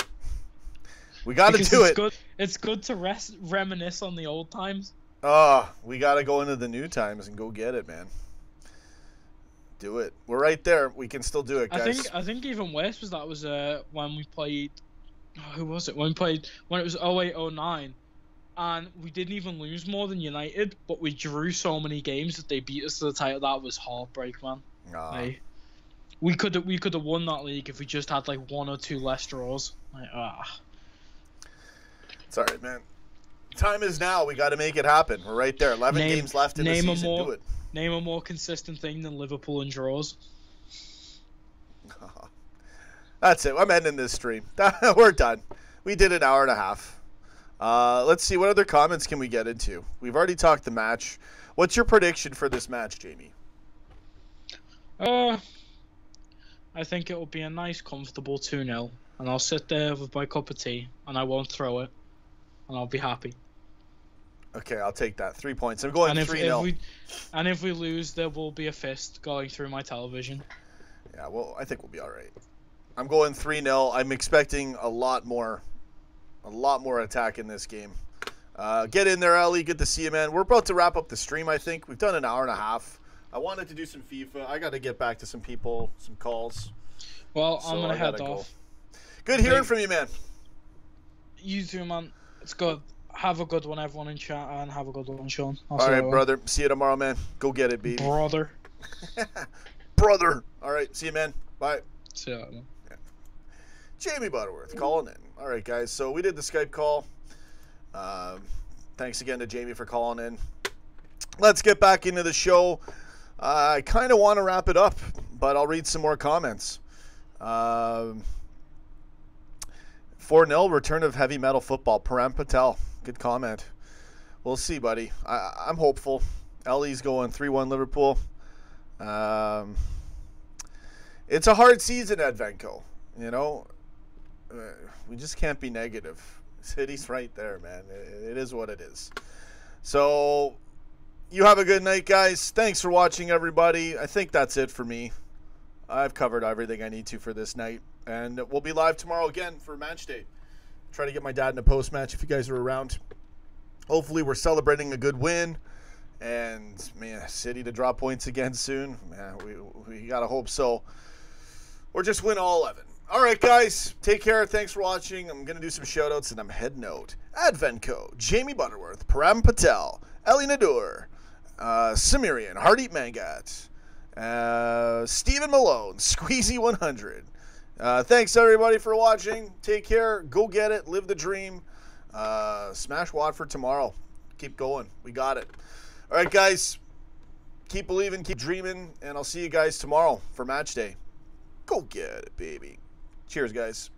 We got to do it. Good. It's good to reminisce on the old times. We got to go into the new times and go get it, man. Do it. We're right there. We can still do it, guys. I think even worse was when we played. Who was it? When it was 08-09, and we didn't even lose more than United, but we drew so many games that they beat us to the title. That was heartbreak, man. Like, we could have won that league if we just had like 1 or 2 less draws. Like, It's all right, man. Time is now. We got to make it happen. We're right there. 11 games left in the season. Do it. Name a more consistent thing than Liverpool and draws. That's it. I'm ending this stream. We're done. We did an hour and a half. Let's see. What other comments can we get into? We've already talked the match. What's your prediction for this match, Jamie? I think it will be a nice, comfortable 2-0. And I'll sit there with my cup of tea, and I won't throw it. And I'll be happy. Okay, I'll take that. 3 points. I'm going 3-0. And if we lose, there will be a fist going through my television. Yeah, well, I think we'll be all right. I'm going 3-0. I'm expecting a lot more attack in this game. Get in there, Ellie. Good to see you, man. We're about to wrap up the stream, I think. We've done an hour and a half. I wanted to do some FIFA. I got to get back to some people, some calls. Well, I'm going to head off. Good hearing from you, man. You too, man. It's good. Have a good one, everyone in chat, and have a good one, Sean. All right, brother. See you tomorrow, man. Go get it, baby. Brother. Brother. All right. See you, man. Bye. See you, man. Yeah. Jamie Butterworth calling in. All right, guys. So we did the Skype call. Thanks again to Jamie for calling in. Let's get back into the show. I kind of want to wrap it up, but I'll read some more comments. 4-0, return of heavy metal football. Param Patel. Good comment. We'll see, buddy. I'm hopeful. Ellie's going 3-1 Liverpool. It's a hard season at Venco. You know, we just can't be negative. City's right there, man. It is what it is. So, you have a good night, guys. Thanks for watching, everybody. I think that's it for me. I've covered everything I need to for this night. And we'll be live tomorrow again for match day. Try to get my dad in a post-match if you guys are around. Hopefully we're celebrating a good win. And, man, City to drop points again soon. Man, we got to hope so. Or just win all 11. All right, guys. Take care. Thanks for watching. I'm going to do some shout-outs, and I'm heading out. Advenco, Jamie Butterworth, Param Patel, Ellie Nadur, Samirian, Hardeep Mangat, Stephen Malone, Squeezy 100. Thanks, everybody, for watching. Take care. Go get it. Live the dream. Smash Watford tomorrow. Keep going. We got it. All right, guys. Keep believing. Keep dreaming. And I'll see you guys tomorrow for match day. Go get it, baby. Cheers, guys.